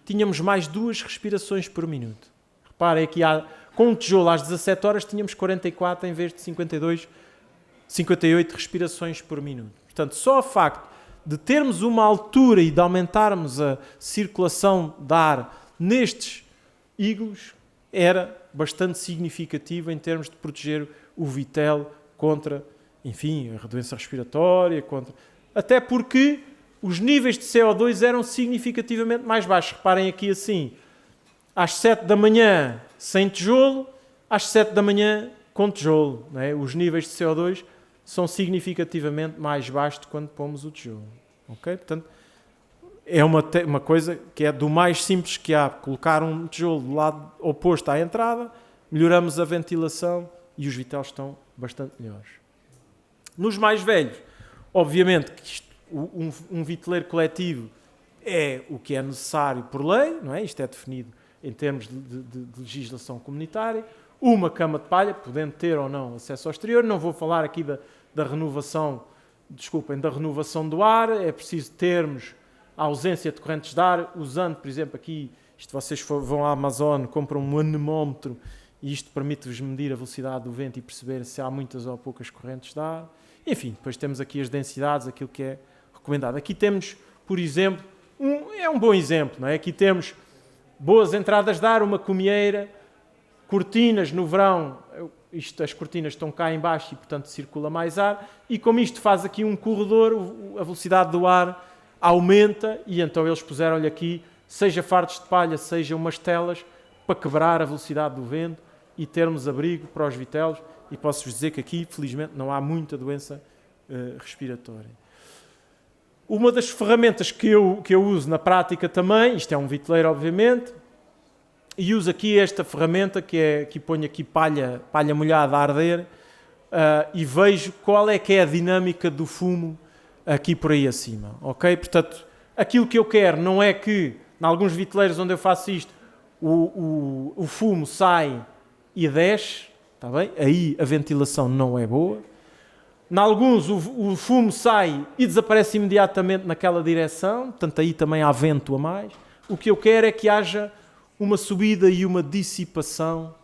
tínhamos mais 2 respirações por minuto. Reparem aqui, com um tijolo às 17 horas, tínhamos 44 em vez de 58 respirações por minuto. Portanto, só o facto de termos uma altura e de aumentarmos a circulação de ar nestes ígloos era bastante significativo em termos de proteger o vitelo contra, enfim, a doença respiratória, até porque os níveis de CO2 eram significativamente mais baixos. Reparem aqui assim, às 7 da manhã sem tijolo, às 7 da manhã com tijolo. Não é? Os níveis de CO2 são significativamente mais baixos quando pomos o tijolo. Okay? Portanto, é uma coisa que é do mais simples que há. Colocar um tijolo do lado oposto à entrada, melhoramos a ventilação e os vitelos estão bastante melhores. Nos mais velhos, obviamente que um viteleiro coletivo é o que é necessário por lei, não é? Isto é definido em termos de legislação comunitária. Uma cama de palha, podendo ter ou não acesso ao exterior. Não vou falar aqui da renovação do ar. É preciso termos a ausência de correntes de ar, usando, por exemplo, aqui, vocês vão à Amazon, compram um anemómetro e isto permite-vos medir a velocidade do vento e perceber se há muitas ou poucas correntes de ar. Enfim, depois temos aqui as densidades, aquilo que é recomendado. Aqui temos, por exemplo, é um bom exemplo, não é? Aqui temos boas entradas de ar, uma comieira, cortinas no verão, as cortinas estão cá em baixo e, portanto, circula mais ar, e como isto faz aqui um corredor, a velocidade do ar aumenta, e então eles puseram-lhe aqui, seja fardos de palha, seja umas telas, para quebrar a velocidade do vento e termos abrigo para os vitelos, e posso-vos dizer que aqui, felizmente, não há muita doença respiratória. Uma das ferramentas que eu uso na prática também, isto é um viteleiro, obviamente, e uso aqui esta ferramenta que ponho aqui palha molhada a arder e vejo qual é que é a dinâmica do fumo aqui por aí acima, ok? Portanto, aquilo que eu quero não é que, em alguns viteleiros onde eu faço isto, o fumo sai e desce, está bem? Aí a ventilação não é boa. Em alguns o fumo sai e desaparece imediatamente naquela direção, portanto aí também há vento a mais. O que eu quero é que haja uma subida e uma dissipação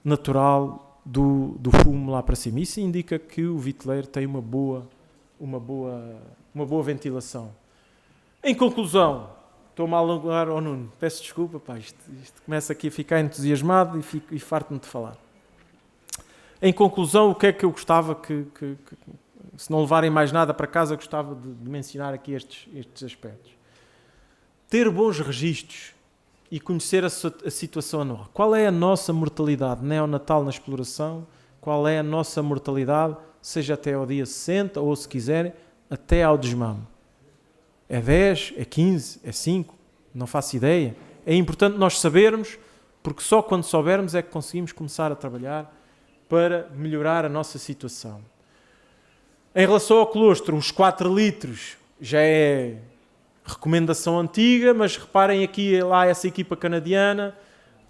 natural do fumo lá para cima. Isso indica que o viteleiro tem uma boa ventilação. Em conclusão, estou-me a alongar ao Nuno, peço desculpa, pá, isto começa aqui a ficar entusiasmado e farto-me de falar. Em conclusão, o que é que eu gostava que se não levarem mais nada para casa, gostava de mencionar aqui estes aspectos. Ter bons registros e conhecer a situação anual. Qual é a nossa mortalidade neonatal na exploração? Qual é a nossa mortalidade, seja até ao dia 60 ou, se quiserem, até ao desmame? É 10? É 15? É 5? Não faço ideia. É importante nós sabermos, porque só quando soubermos é que conseguimos começar a trabalhar para melhorar a nossa situação. Em relação ao colostro, os 4 litros já é recomendação antiga, mas reparem aqui lá essa equipa canadiana,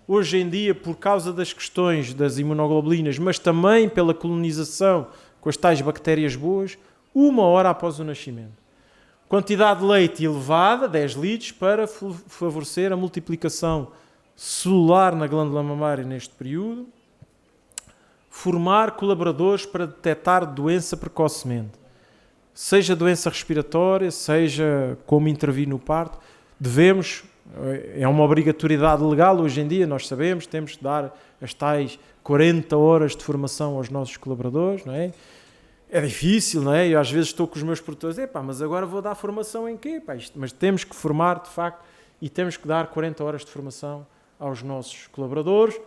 hoje em dia, por causa das questões das imunoglobulinas, mas também pela colonização com as tais bactérias boas, 1 hora após o nascimento. Quantidade de leite elevada, 10 litros, para favorecer a multiplicação celular na glândula mamária neste período. Formar colaboradores para detectar doença precocemente. Seja doença respiratória, seja como intervir no parto, é uma obrigatoriedade legal hoje em dia, nós sabemos, temos que dar as tais 40 horas de formação aos nossos colaboradores, não é? É difícil, não é? Eu às vezes estou com os meus produtores, mas agora vou dar formação em quê? Mas temos que formar, de facto, e temos que dar 40 horas de formação aos nossos colaboradores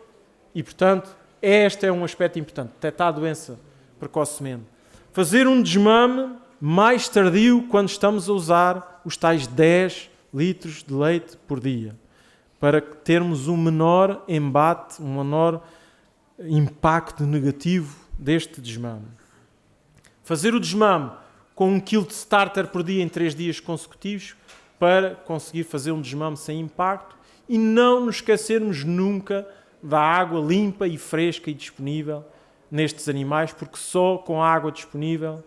e, portanto, este é um aspecto importante, detectar a doença precocemente. Fazer um desmame mais tardio quando estamos a usar os tais 10 litros de leite por dia, para termos um menor embate, um menor impacto negativo deste desmame. Fazer o desmame com 1 kg de starter por dia em 3 dias consecutivos para conseguir fazer um desmame sem impacto e não nos esquecermos nunca da água limpa e fresca e disponível nestes animais, porque só com a água disponível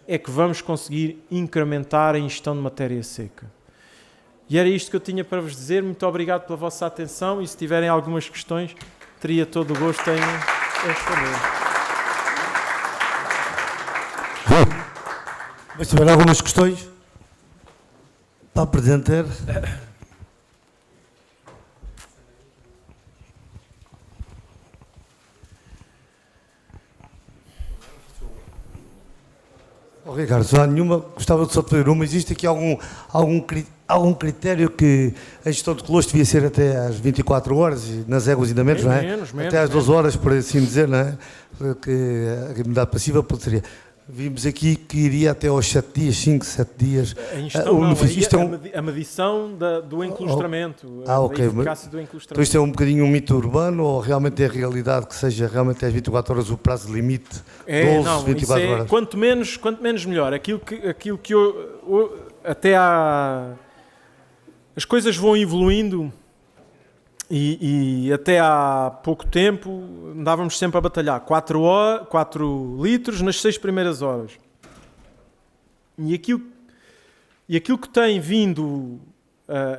é que vamos conseguir incrementar a ingestão de matéria seca. E era isto que eu tinha para vos dizer. Muito obrigado pela vossa atenção e se tiverem algumas questões, teria todo o gosto em responder. Mas tiver algumas questões para apresentar. Oh, Ricardo, se não há nenhuma, gostava de só de fazer uma. Existe aqui algum critério que a gestão de colostro devia ser até às 24 horas, e nas éguas ainda menos, não é? Menos, até às 12 horas, por assim dizer, não é? Que a imunidade passiva seria. Vimos aqui que iria até aos 7 dias, 5, 7 dias. A ingestão a medição do enclustramento, da eficácia do enclustramento. Então isto é um bocadinho um mito urbano ou realmente é a realidade que seja realmente às 24 horas o prazo limite? 12, 24 horas? Quanto menos melhor. Aquilo que eu até há... As coisas vão evoluindo e até há pouco tempo andávamos sempre a batalhar 4 litros nas 6 primeiras horas. E aquilo que tem vindo,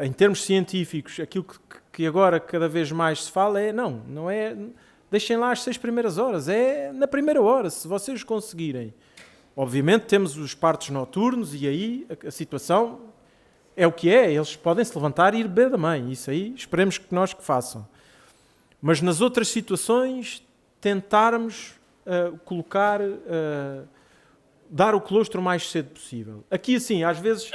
em termos científicos, aquilo que agora cada vez mais se fala não é deixem lá as 6 primeiras horas, é na primeira hora, se vocês conseguirem. Obviamente temos os partos noturnos e aí a situação é o que é, eles podem se levantar e ir beber da mãe, isso aí esperemos que façam. Mas nas outras situações, tentarmos dar o colostro o mais cedo possível. Aqui assim, às vezes,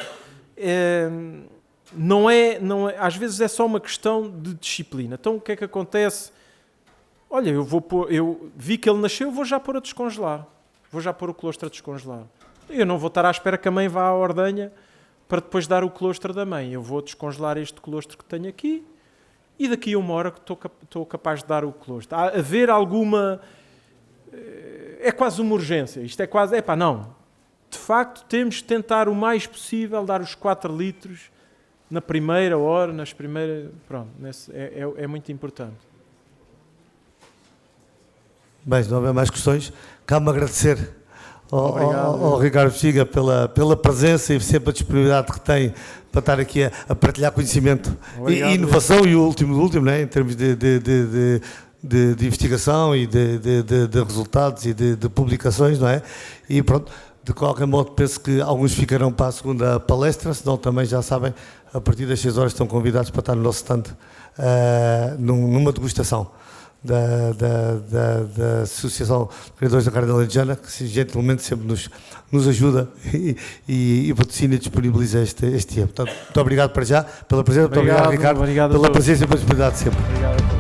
às vezes é só uma questão de disciplina. Então o que é que acontece? Olha, eu vi que ele nasceu, vou já pôr a descongelar. Vou já pôr o colostro a descongelar. Eu não vou estar à espera que a mãe vá à ordenha para depois dar o colostro da mãe. Eu vou descongelar este colostro que tenho aqui e daqui a 1 hora que estou capaz de dar o colostro. Há haver alguma... É quase uma urgência. Isto é quase... não. De facto, temos de tentar o mais possível dar os 4 litros na primeira hora, nas primeiras... Pronto, é muito importante. Bem, se não houver mais questões, cabe-me agradecer ao Ricardo Bexiga pela presença e sempre a disponibilidade que tem para estar aqui a partilhar conhecimento e inovação e o último, né, em termos de investigação e de resultados e de publicações, não é? E pronto, de qualquer modo penso que alguns ficarão para a segunda palestra, senão também já sabem, a partir das 6 horas estão convidados para estar no nosso stand numa degustação da Associação de Criadores da Carne Alentejana, que gentilmente sempre nos ajuda e patrocina e disponibiliza este ano. Portanto, muito obrigado para já pela presença, muito obrigado Ricardo, pela presença e pela disponibilidade sempre. Obrigado.